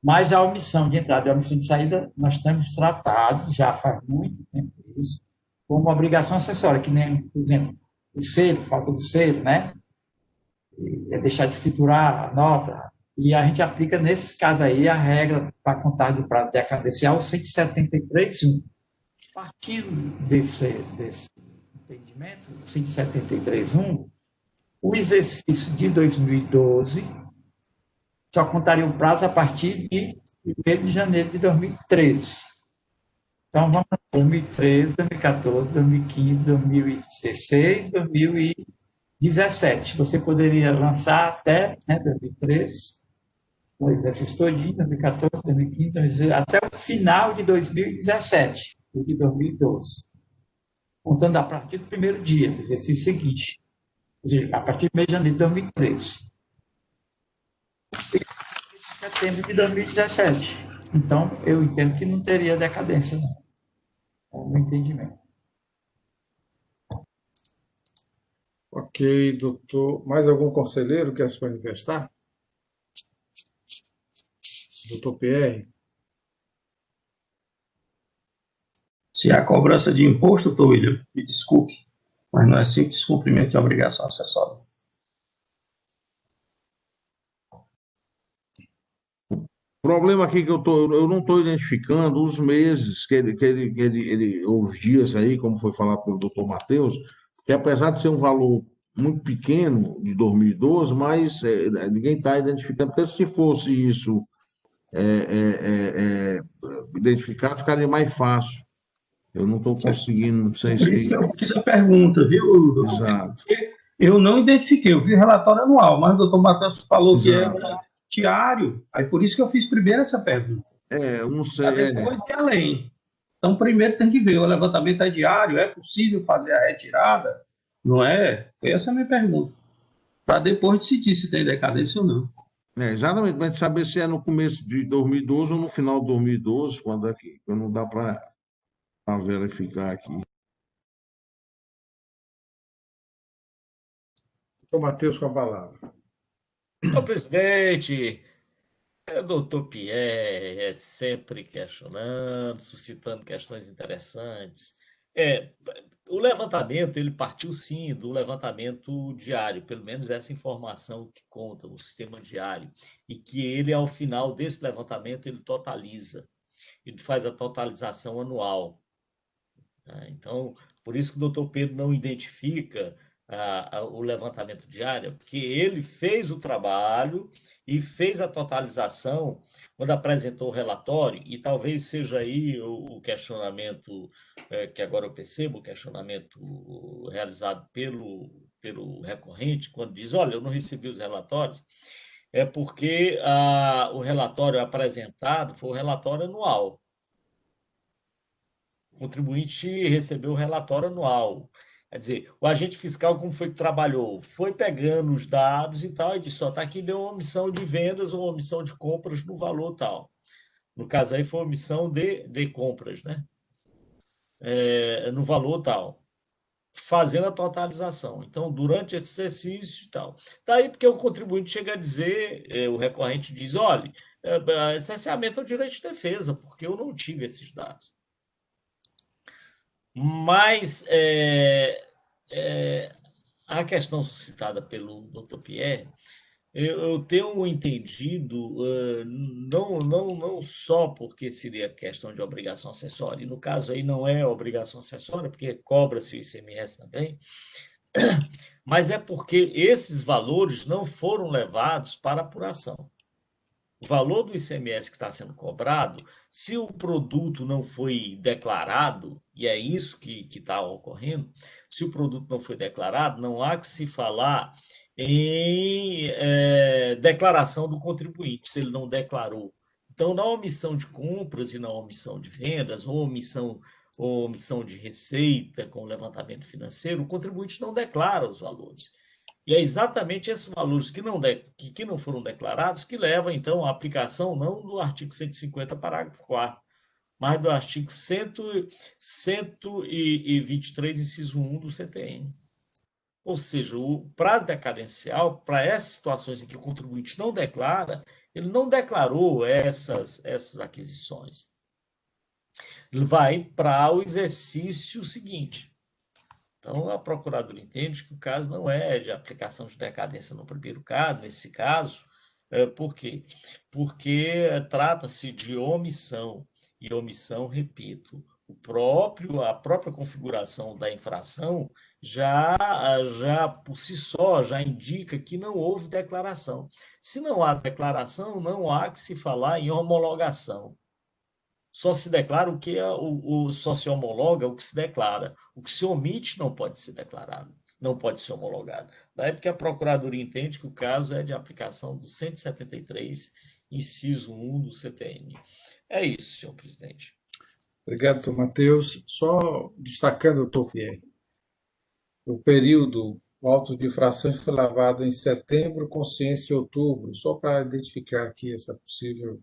Mas a omissão de entrada e a omissão de saída, nós temos tratado, já faz muito tempo isso, como obrigação acessória, que nem, por exemplo, o selo, falta do selo, né? É deixar de escriturar a nota. E a gente aplica, nesses casos aí, a regra para contar do prazo decadencial 173.1. Partindo desse entendimento, 173.1, o exercício de 2012 só contaria o prazo a partir de 1º de janeiro de 2013. Então, vamos para 2013, 2014, 2015, 2016, 2017. Você poderia lançar até 2013, o exercício todinho, 2014, 2015, 2016, até o final de 2017, ou de 2012. Contando a partir do primeiro dia, do exercício seguinte. Ou seja, a partir do mês de janeiro de 2013. Setembro de 2017. Então, eu entendo que não teria decadência, não. É o meu entendimento. Ok, doutor. Mais algum conselheiro quer se manifestar? Doutor PR? Se há cobrança de imposto, doutor William, me desculpe, mas não é simples descumprimento de obrigação acessória. O problema aqui que eu não estou identificando os meses os dias aí, como foi falado pelo doutor Matheus, que apesar de ser um valor muito pequeno de 2012, mas ninguém está identificando. Porque se fosse isso identificado, ficaria mais fácil. Eu não estou conseguindo, não sei Por isso se. que eu fiz a pergunta, viu, doutor? Exato, Eu não identifiquei, eu vi o relatório anual, mas o doutor Matheus falou que exato. era diário, aí por isso que eu fiz primeiro essa pergunta, Eu não para sei. depois ir além. Então, primeiro tem que ver, o levantamento é diário, é possível fazer a retirada? Não é? Essa é a minha pergunta. Para depois decidir se tem decadência ou não. Exatamente, mas saber se é no começo de 2012 ou no final de 2012, quando é que não dá para verificar aqui. Doutor Matheus com a palavra. Senhor presidente, o doutor Pierre é sempre questionando, suscitando questões interessantes. O levantamento, ele partiu sim do levantamento diário, pelo menos essa informação que conta no sistema diário, e que ele, ao final desse levantamento, ele totaliza, ele faz a totalização anual. Então, por isso que o doutor Pedro não identifica o levantamento diário, porque ele fez o trabalho e fez a totalização quando apresentou o relatório, e talvez seja aí o questionamento que agora eu percebo, o questionamento realizado pelo recorrente, quando diz, olha, eu não recebi os relatórios, é porque o relatório apresentado foi o relatório anual. O contribuinte recebeu o relatório anual. Quer dizer, o agente fiscal, como foi que trabalhou? Foi pegando os dados e tal, e disse, ó, tá aqui, deu uma omissão de vendas ou uma omissão de compras no valor tal. No caso aí foi omissão de compras, né? No valor tal. Fazendo a totalização. Então, durante esse exercício e tal. Daí porque o contribuinte chega a dizer, o recorrente diz, olha, cerceamento é o direito de defesa, porque eu não tive esses dados. Mas a questão suscitada pelo Dr. Pierre, eu tenho entendido, não só porque seria questão de obrigação acessória, e no caso aí não é obrigação acessória, porque cobra-se o ICMS também, mas é porque esses valores não foram levados para apuração. O valor do ICMS que está sendo cobrado, se o produto não foi declarado, e é isso que está ocorrendo, se o produto não foi declarado, não há que se falar em declaração do contribuinte, se ele não declarou. Então, na omissão de compras e na omissão de vendas, ou omissão de receita com levantamento financeiro, o contribuinte não declara os valores. E é exatamente esses valores que não foram declarados que levam, então, à aplicação não do artigo 150, parágrafo 4º, mas do artigo 123, inciso 1 do CTN. Ou seja, o prazo decadencial, para essas situações em que o contribuinte não declara, ele não declarou essas aquisições. Ele vai para o exercício seguinte. Então, a procuradora entende que o caso não é de aplicação de decadência no primeiro caso, nesse caso. Por quê? Porque trata-se de omissão. E omissão, repito, a própria configuração da infração já por si só já indica que não houve declaração. Se não há declaração, não há que se falar em homologação. Só se declara o que só se homologa o que se declara. O que se omite não pode ser declarado, não pode ser homologado. Daí porque a Procuradoria entende que o caso é de aplicação do 173, inciso 1 do CTN. É isso, senhor presidente. Obrigado, doutor Matheus. Só destacando, doutor Pierre, o período, o auto de infrações foi lavado em setembro, consciência em outubro, só para identificar aqui essa possível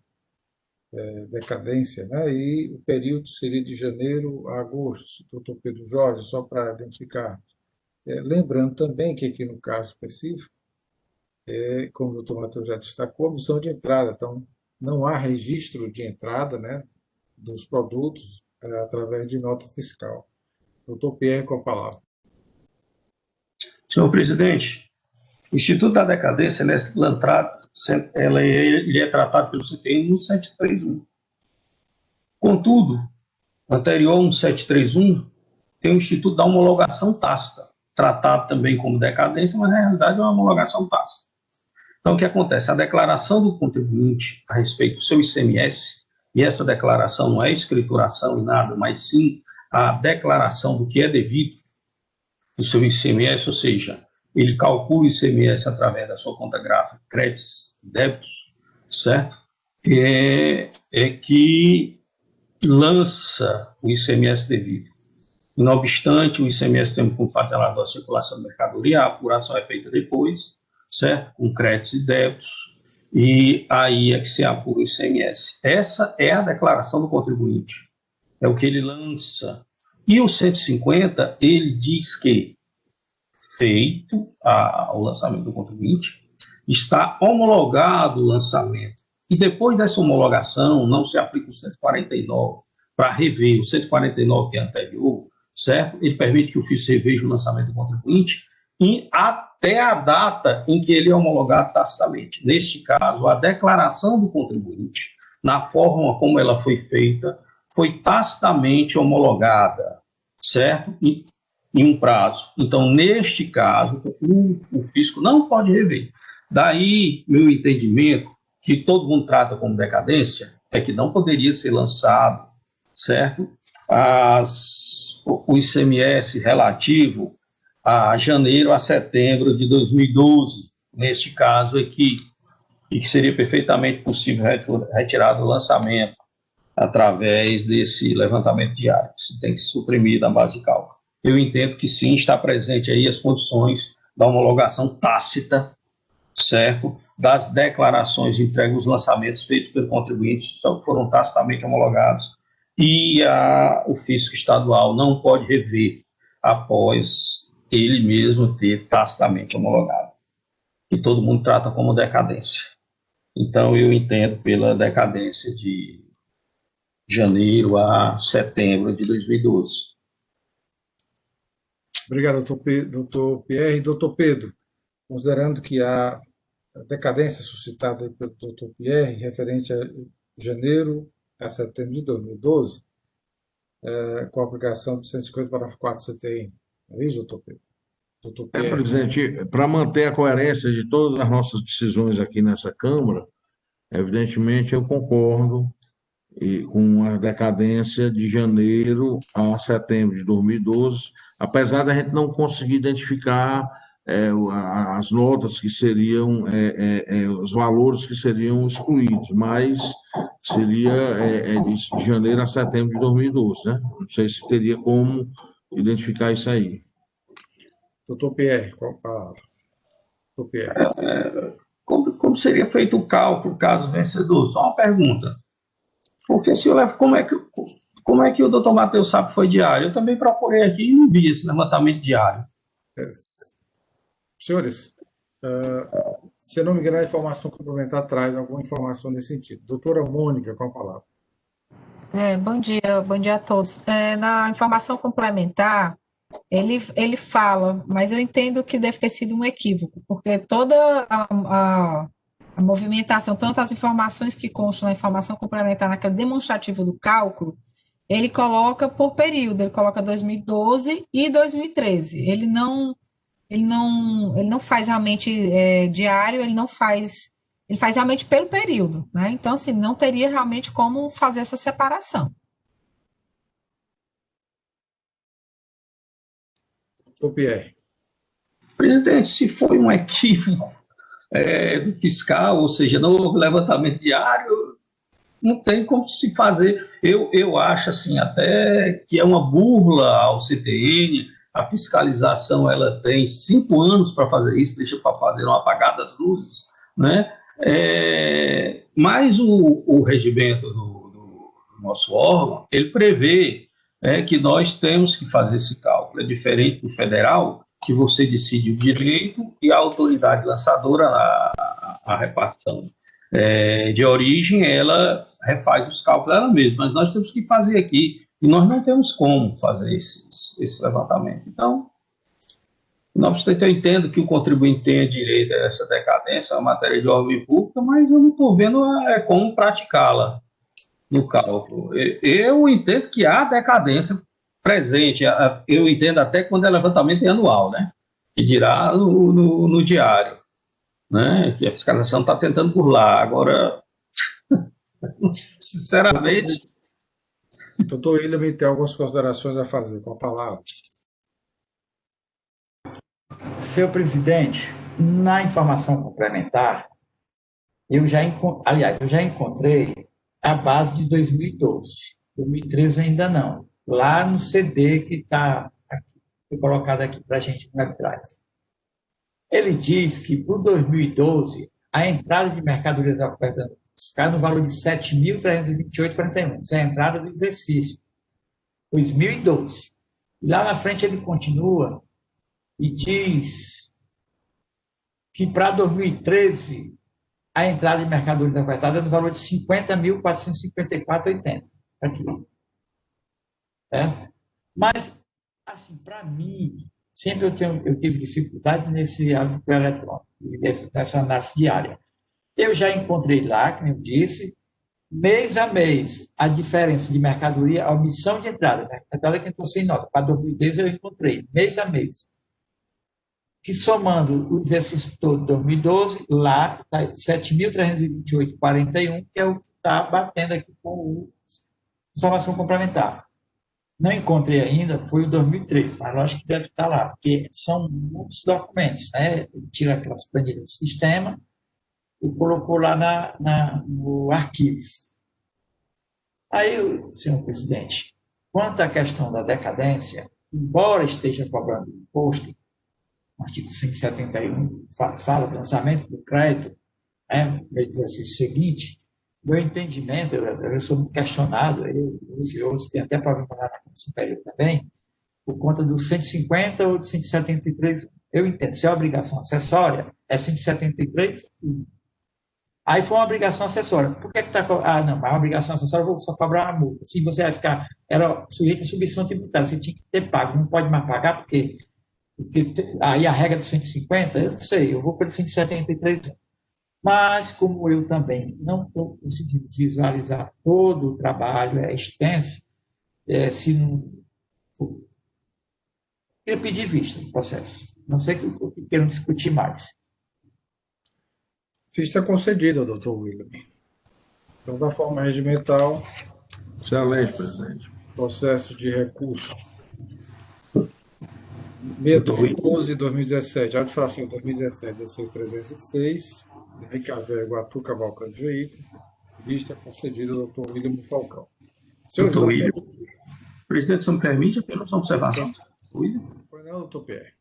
decadência, né? E o período seria de janeiro a agosto, doutor Pedro Jorge, só para identificar. Lembrando também que aqui no caso específico, como o doutor Matheus já destacou, a omissão de entrada, então não há registro de entrada, né, dos produtos através de nota fiscal. Doutor Pierre, com a palavra. Senhor presidente, o Instituto da Decadência ele é tratado pelo CTN 1731. Contudo, anterior ao 1731, tem o Instituto da Homologação Tácita, tratado também como decadência, mas na realidade é uma homologação tácita. Então, o que acontece? A declaração do contribuinte a respeito do seu ICMS, e essa declaração não é escrituração e nada, mas sim a declaração do que é devido do seu ICMS, ou seja, ele calcula o ICMS através da sua conta gráfica, créditos, débitos, certo? É que lança o ICMS devido. Não obstante, o ICMS tem como fator da circulação de mercadoria, a apuração é feita depois, certo? Com créditos e débitos, e aí é que se apura o ICMS. Essa é a declaração do contribuinte, é o que ele lança. E o 150, ele diz que, feito o lançamento do contribuinte, está homologado o lançamento. E depois dessa homologação, não se aplica o 149 para rever o 149 que é anterior, certo? Ele permite que o FIS reveja o lançamento do contribuinte e até a data em que ele é homologado tacitamente. Neste caso, a declaração do contribuinte, na forma como ela foi feita, foi tacitamente homologada, certo? Em um prazo. Então, neste caso, o fisco não pode rever. Daí, meu entendimento, que todo mundo trata como decadência, é que não poderia ser lançado, certo? O ICMS relativo a janeiro a setembro de 2012, neste caso aqui, e que seria perfeitamente possível retirar do lançamento através desse levantamento diário, que tem que se suprimir da base de cálculo. Eu entendo que sim, está presente aí as condições da homologação tácita, certo? Das declarações de entrega dos lançamentos feitos pelo contribuinte, foram tacitamente homologados, e o fisco estadual não pode rever após ele mesmo ter tacitamente homologado. E todo mundo trata como decadência. Então, eu entendo pela decadência de janeiro a setembro de 2012. Obrigado, doutor Pierre. Doutor Pedro, considerando que a decadência suscitada pelo doutor Pierre, referente a janeiro a setembro de 2012, com a aplicação de 150 parágrafo 4 CTN. É isso, doutor Pedro? Doutor Pierre. Presidente, para manter a coerência de todas as nossas decisões aqui nessa Câmara, evidentemente eu concordo com a decadência de janeiro a setembro de 2012, apesar da gente não conseguir identificar as notas que seriam, os valores que seriam excluídos, mas seria de janeiro a setembro de 2012, né? Não sei se teria como identificar isso aí. Doutor Pierre, qual a palavra? Doutor Pierre. Como seria feito o cálculo, caso vencedor? Só uma pergunta. Porque, senhor Levo, como é que o doutor Matheus sabe que foi diário? Eu também procurei aqui e não vi esse levantamento diário. Senhores, se eu não me engano, a informação complementar traz alguma informação nesse sentido. Doutora Mônica, com a palavra. Bom dia a todos. Na informação complementar, ele fala, mas eu entendo que deve ter sido um equívoco, porque toda a movimentação, tanto as informações que constam na informação complementar, naquele demonstrativo do cálculo, ele coloca por período, ele coloca 2012 e 2013. Ele não faz realmente diário, ele faz realmente pelo período, né? Então, assim, não teria realmente como fazer essa separação. Doutor Pierre. Presidente, se foi um equívoco do fiscal, ou seja, não houve levantamento diário, não tem como se fazer. Eu acho assim, até que é uma burla ao CTN. A fiscalização ela tem 5 anos para fazer isso, deixa para fazer uma apagada das luzes, né? Mas o regimento do nosso órgão, ele prevê que nós temos que fazer esse cálculo. É diferente do federal, que você decide o direito e a autoridade lançadora, a repartição de origem, ela refaz os cálculos ela mesma, mas nós temos que fazer aqui, e nós não temos como fazer esse levantamento. Então, não obstante, eu entendo que o contribuinte tenha direito a essa decadência, a matéria de ordem pública, mas eu não estou vendo como praticá-la no cálculo. Eu entendo que há decadência presente, eu entendo até quando é levantamento anual, né? E dirá no diário, né? Que a fiscalização está tentando burlar. Agora, sinceramente, Doutor William tem algumas considerações a fazer. Com a palavra. Senhor presidente, na informação complementar, eu já encontrei a base de 2012. 2013 ainda não. Lá no CD que está colocado aqui para a gente no WebDrive. Ele diz que para o 2012, a entrada de mercadorias artesanais cai no valor de 7.328,41. Essa é a entrada do exercício, 2012. E lá na frente ele continua e diz que para 2013, a entrada de mercadorias ofertada é no valor de 50.454,80. Aqui. Certo? Mas, assim, para mim, sempre eu tive dificuldade nesse hábito eletrônico, nessa análise diária. Eu já encontrei lá, como eu disse, mês a mês, a diferença de mercadoria, a omissão de entrada. Né? A entrada que entrou sem nota. Para 2010 eu encontrei, mês a mês. Que somando o exercício todo de 2012, lá está 7.328,41, que é o que está batendo aqui com a informação complementar. Não encontrei ainda, foi o 2013, mas lógico que deve estar lá, porque são muitos documentos, né? Ele tira aquelas planilhas do sistema e colocou lá no arquivo. Aí, senhor presidente, quanto à questão da decadência, embora esteja cobrando imposto, o artigo 171 fala do lançamento do crédito, no exercício seguinte, meu entendimento, eu sou muito questionado, os senhores têm até problema lá na Comissão Superior também, por conta do 150 ou do 173, eu entendo, se é obrigação acessória, é 173, aí foi uma obrigação acessória. Por que está... não, mas a obrigação acessória eu vou só cobrar uma multa. Se você vai ficar... Era sujeito a submissão tributária, você tinha que ter pago, não pode mais pagar, porque aí a regra do 150, eu não sei, eu vou pelo 173. Mas, como eu também não estou conseguindo visualizar todo o trabalho, é extenso, se não... Eu queria pedir vista do processo. Não sei o que queiram discutir mais. Vista concedida, doutor William. Então, da forma regimental, Excelente, presidente. processo de recurso 6212-2017, auto-infração 2017-16306, Ricavé, Iguatu, Cavalcante Veículos, vista concedida ao doutor William Falcão. Senhores, doutor William, presidente, se me permite apenas uma observação. Pois não, doutor Pierre.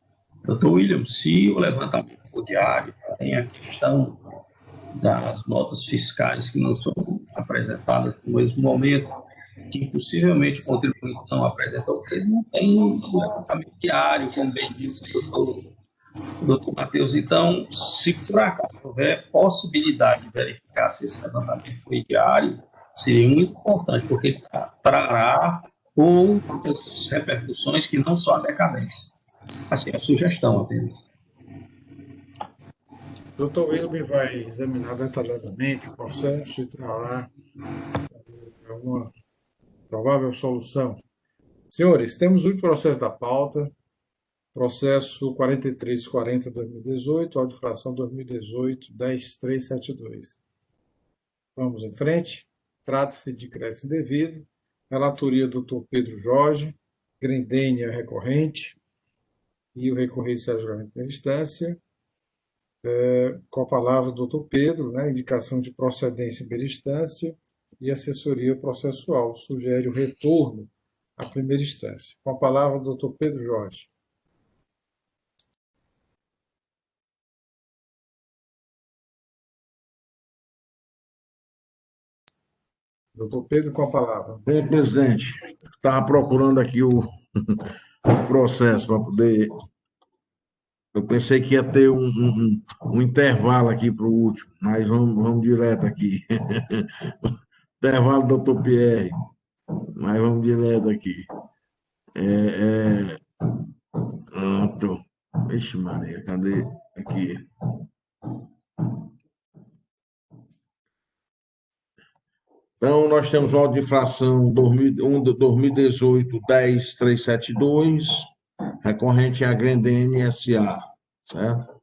Doutor William, se o levantamento for diário, tem a questão das notas fiscais que não são apresentadas no mesmo momento, que possivelmente o contribuinte não apresentou, porque ele não tem um levantamento diário, como bem disse o doutor Matheus. Então, se por acaso houver possibilidade de verificar se esse levantamento foi diário, seria muito importante, porque ele trará outras repercussões que não só a decadência. Assim, é a sugestão apenas. O doutor William vai examinar detalhadamente o processo e trará uma provável solução. Senhores, temos o último processo da pauta, processo 4340-2018, auto-infração 2018-10372. Vamos em frente. Trata-se de crédito indevido, relatoria do Dr. Pedro Jorge, Grendênia recorrente e o recorrente a julgamento de primeira instância. Com a palavra do Dr. Pedro, né, indicação de procedência em primeira instância e assessoria processual. Sugere o retorno à primeira instância. Com a palavra do Dr. Pedro Jorge. Doutor Pedro, com a palavra. Bem, presidente, estava procurando aqui o processo para poder. Eu pensei que ia ter um intervalo aqui para o último, mas vamos direto aqui. Intervalo, doutor Pierre, mas vamos direto aqui. Pronto. Vixe, Maria, cadê? Aqui. Então, nós temos o auto de infração 2018 10372, recorrente à Grendene S.A., certo?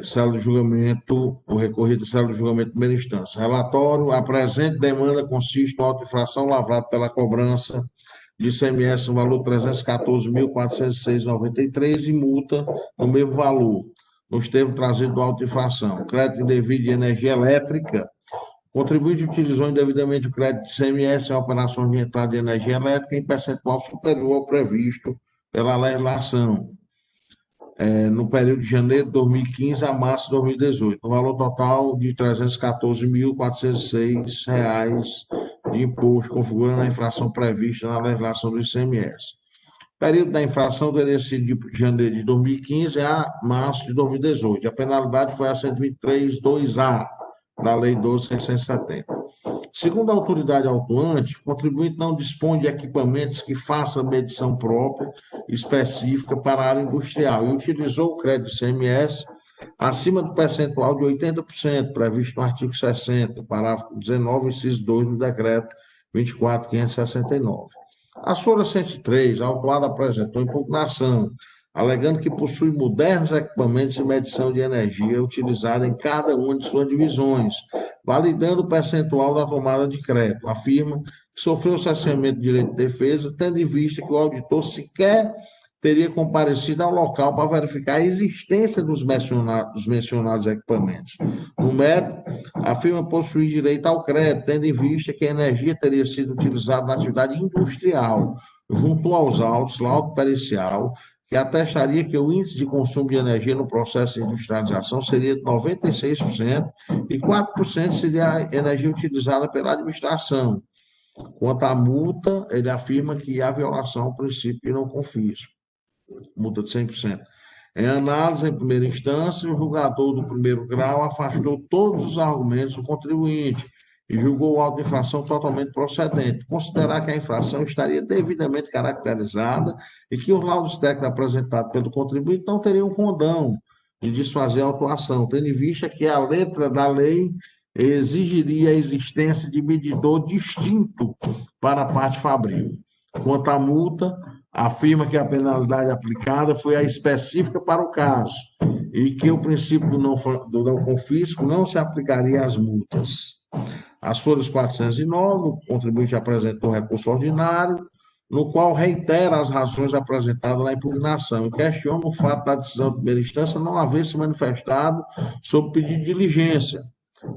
Célula de julgamento, o recorrido célula de julgamento de primeira instância. Relatório: a presente demanda consiste no auto de infração lavrado pela cobrança de ICMS no valor 314.406,93 e multa no mesmo valor, nos termos trazidos do auto de infração. Crédito indevido de energia elétrica. O contribuinte utilizou indevidamente o crédito de ICMS em operações de entrada de energia elétrica em percentual superior ao previsto pela legislação, no período de janeiro de 2015 a março de 2018, no valor total de R$ 314.406 de imposto, configurando a infração prevista na legislação do ICMS. O período da infração teria sido de janeiro de 2015 a março de 2018. A penalidade foi a 123.2A da Lei 12.670. Segundo a autoridade autuante, o contribuinte não dispõe de equipamentos que façam medição própria específica para a área industrial e utilizou o crédito ICMS acima do percentual de 80%, previsto no artigo 60, parágrafo 19, inciso 2 do decreto 24.569. A súmula 103, a autuada apresentou impugnação, alegando que possui modernos equipamentos de medição de energia utilizada em cada uma de suas divisões, validando o percentual da tomada de crédito. Afirma que sofreu cessamento de direito de defesa, tendo em vista que o auditor sequer teria comparecido ao local para verificar a existência dos mencionados equipamentos. No mérito, afirma possuir direito ao crédito, tendo em vista que a energia teria sido utilizada na atividade industrial, junto aos autos, laudo pericial, que atestaria que o índice de consumo de energia no processo de industrialização seria de 96% e 4% seria a energia utilizada pela administração. Quanto à multa, ele afirma que há violação ao princípio de não confisco, multa de 100%. Em análise, em primeira instância, o julgador do primeiro grau afastou todos os argumentos do contribuinte e julgou o auto de infração totalmente procedente, considerar que a infração estaria devidamente caracterizada e que os laudos técnicos apresentados pelo contribuinte não teriam condão de desfazer a autuação, tendo em vista que a letra da lei exigiria a existência de medidor distinto para a parte fabril. Quanto à multa, afirma que a penalidade aplicada foi a específica para o caso e que o princípio do não confisco não se aplicaria às multas. As folhas 409, o contribuinte apresentou recurso ordinário, no qual reitera as razões apresentadas na impugnação e questiona o fato da decisão de primeira instância não haver se manifestado sob pedido de diligência,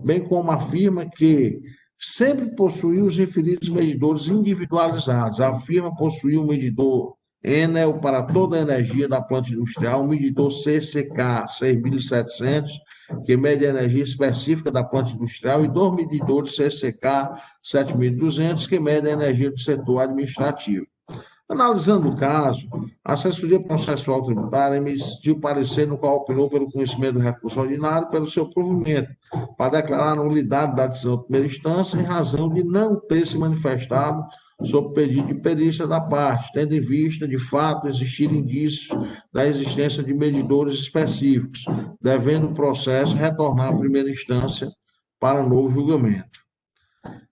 bem como afirma que sempre possuiu os referidos medidores individualizados. Afirma possuir um medidor Enel para toda a energia da planta industrial, um medidor CCK 6.700, que mede a energia específica da planta industrial, e 2 medidores CCK 7.200, que medem a energia do setor administrativo. Analisando o caso, a Assessoria Processual Tributária emitiu parecer no qual opinou pelo conhecimento do recurso ordinário pelo seu provimento, para declarar a nulidade da decisão de primeira instância em razão de não ter se manifestado sob pedido de perícia da parte, tendo em vista, de fato, existir indícios da existência de medidores específicos, devendo o processo retornar à primeira instância para novo julgamento.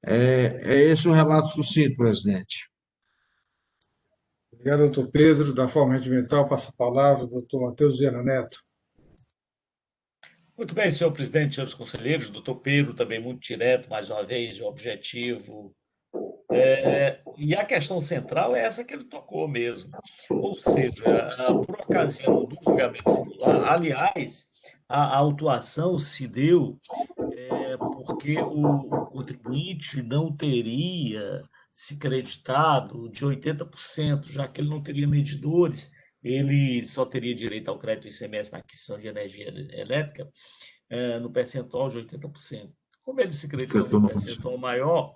É esse o relato sucinto, presidente. Obrigado, doutor Pedro. Da forma regimental, passa a palavra ao doutor Matheus Viana Neto. Muito bem, senhor presidente, senhores conselheiros, doutor Pedro também muito direto, mais uma vez, o objetivo. E a questão central é essa que ele tocou mesmo. Ou seja, por ocasião do julgamento singular, aliás, a autuação se deu porque o contribuinte não teria se creditado de 80%, já que ele não teria medidores, ele só teria direito ao crédito ICMS na aquisição de energia elétrica no percentual de 80%. Como ele se creditou de um percentual maior,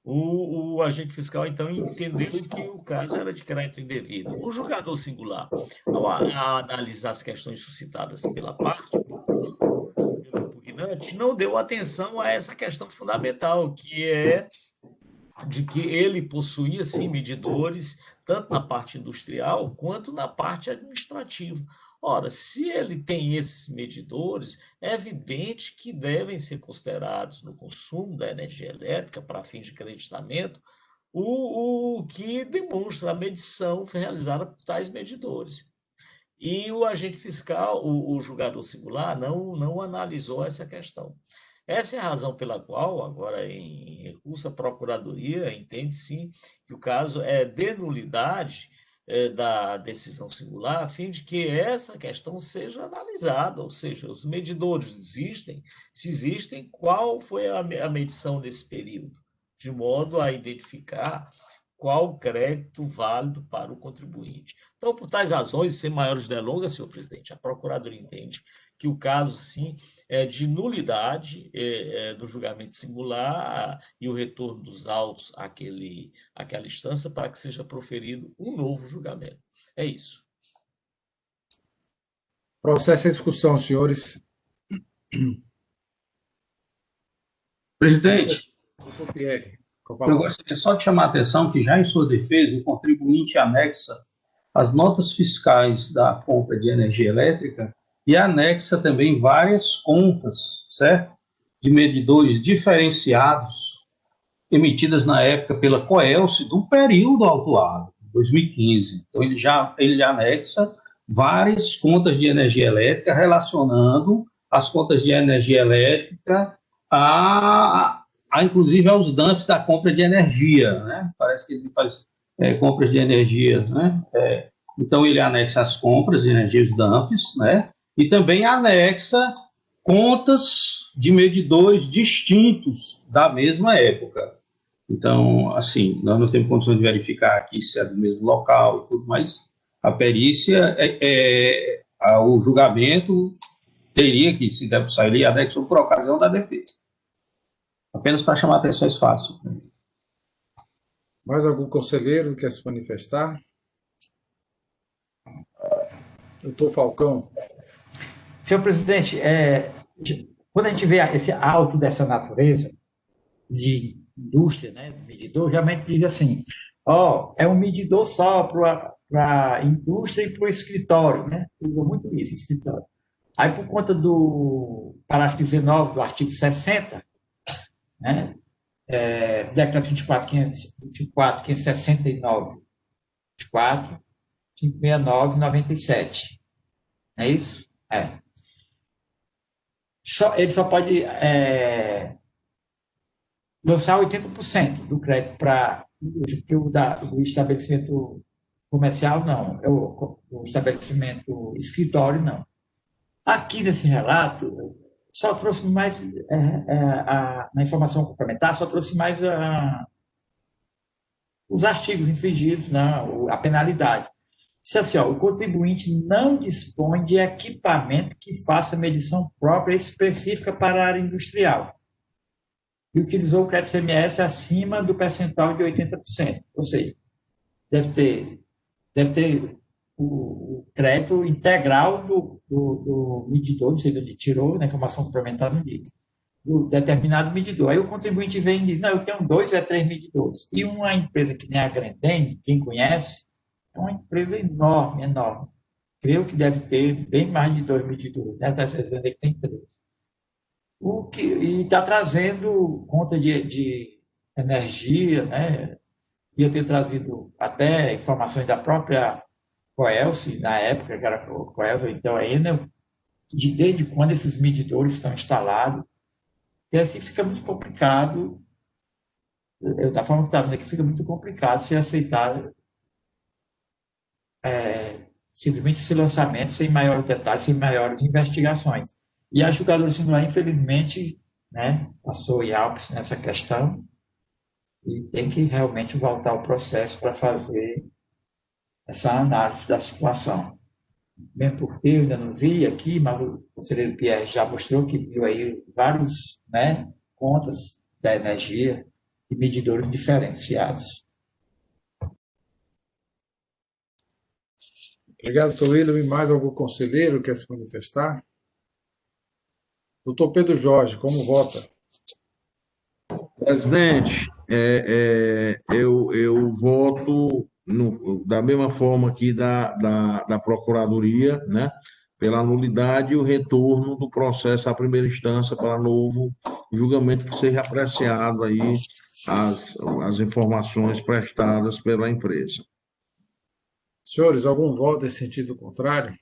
o agente fiscal, então, entendeu que o caso era de crédito indevido. O julgador singular, ao analisar as questões suscitadas pela parte, pelo impugnante, não deu atenção a essa questão fundamental, que é de que ele possuía, sim, medidores, tanto na parte industrial quanto na parte administrativa. Ora, se ele tem esses medidores, é evidente que devem ser considerados no consumo da energia elétrica, para fim de creditamento, o que demonstra a medição realizada por tais medidores. E o agente fiscal, o julgador singular, não analisou essa questão. Essa é a razão pela qual, agora em recurso, a Procuradoria entende sim que o caso é de nulidade da decisão singular, a fim de que essa questão seja analisada, ou seja, os medidores existem, se existem, qual foi a medição nesse período, de modo a identificar qual crédito válido para o contribuinte. Então, por tais razões, e sem maiores delongas, senhor presidente, a Procuradoria entende que o caso, sim, é de nulidade do julgamento singular e o retorno dos autos àquela instância para que seja proferido um novo julgamento. É isso. Processo em discussão, senhores. Presidente, Doutor Pierre, com a eu palavra. gostaria só de chamar a atenção que, já em sua defesa, o contribuinte anexa as notas fiscais da compra de energia elétrica e anexa também várias contas, certo? De medidores diferenciados emitidas na época pela Coelce do período autuado, 2015. Então, ele anexa várias contas de energia elétrica relacionando as contas de energia elétrica inclusive aos DANFs da compra de energia, né? Parece que ele faz compras de energia, né? Então, ele anexa as compras de energia, os DANFs, né? E também anexa contas de medidores distintos da mesma época. Então, assim, nós não temos condições de verificar aqui se é do mesmo local e tudo, mas a perícia, o julgamento teria que, se deve sair, anexo por ocasião da defesa. Apenas para chamar a atenção esse fato. Mais algum conselheiro quer se manifestar? Doutor Falcão. Senhor presidente, quando a gente vê esse auto dessa natureza, de indústria, né, medidor, geralmente diz assim, é um medidor só para a indústria e para o escritório, né? Usa muito isso, escritório. Aí, por conta do parágrafo 19 do artigo 60, né, decreto 24, 569, 24, 569, 97. É isso? Ele só pode lançar 80% do crédito para o estabelecimento comercial, não. O estabelecimento escritório, não. Aqui nesse relato, só trouxe mais, na informação complementar, só trouxe mais os artigos infringidos, não, a penalidade. Disse assim, o contribuinte não dispõe de equipamento que faça medição própria específica para a área industrial e utilizou o crédito CMS acima do percentual de 80%. Ou seja, deve ter o crédito integral do medidor, não sei de onde tirou, na informação complementar não diz, do determinado medidor. Aí o contribuinte vem e diz, não, eu tenho 2 ou 3 medidores. E uma empresa que nem a Grendene, quem conhece, é uma empresa enorme, enorme. Creio que deve ter bem mais de 2 medidores, deve estar dizendo que tem 3. E está trazendo conta de energia, né? Ia ter trazido até informações da própria Coelce, na época, que era Coelce, então a Enel, desde quando esses medidores estão instalados. E assim fica muito complicado, da forma que está vendo aqui, fica muito complicado se aceitar simplesmente esse lançamento sem maiores detalhes, sem maiores investigações. E a julgadora singular, infelizmente, né, passou em Alpes nessa questão e tem que realmente voltar ao processo para fazer essa análise da situação. Mesmo porque eu ainda não vi aqui, mas o conselheiro Pierre já mostrou que viu aí vários, né, contas da energia e medidores diferenciados. Obrigado, doutor William. E mais algum conselheiro quer se manifestar? Doutor Pedro Jorge, como vota? Presidente, eu voto da mesma forma que da Procuradoria, né? Pela nulidade e o retorno do processo à primeira instância para novo julgamento que seja apreciado aí as informações prestadas pela empresa. Senhores, algum voto em sentido contrário?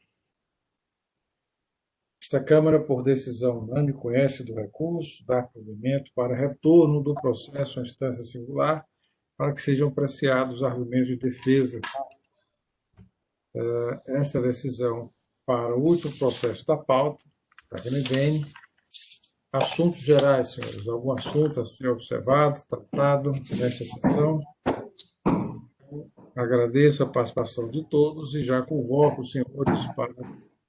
Esta Câmara, por decisão unânime, conhece do recurso, dá provimento para retorno do processo à instância singular, para que sejam apreciados os argumentos de defesa. Esta decisão para o último processo da pauta, da RMDN. Assuntos gerais, senhores. Algum assunto a ser observado, tratado nesta sessão? Agradeço a participação de todos e já convoco os senhores para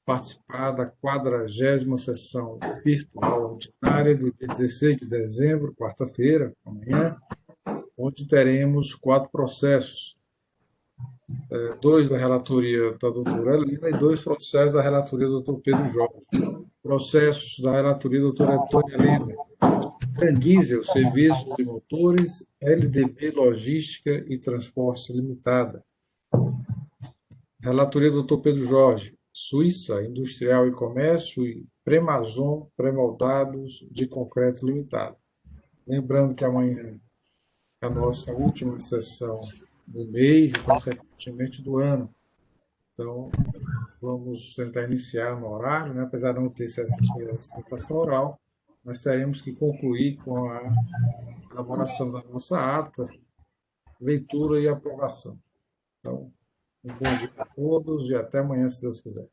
participar da 40ª sessão virtual ordinária do dia 16 de dezembro, quarta-feira, amanhã, onde teremos 4 processos. 2 da relatoria da doutora Helena e 2 processos da relatoria do doutor Pedro Jorge. Processos da relatoria da doutora Antônia Helena. Diesel, Serviços e Motores, LDB Logística e Transportes Limitada. Relatoria do doutor Pedro Jorge, Suíça, Industrial e Comércio e Premazon, Premoldados de Concreto Limitado. Lembrando que amanhã é a nossa última sessão do mês e, consequentemente, do ano. Então, vamos tentar iniciar no horário, né? Apesar de não ter sustentação oral, nós teremos que concluir com a elaboração da nossa ata, leitura e aprovação. Então, um bom dia a todos e até amanhã, se Deus quiser.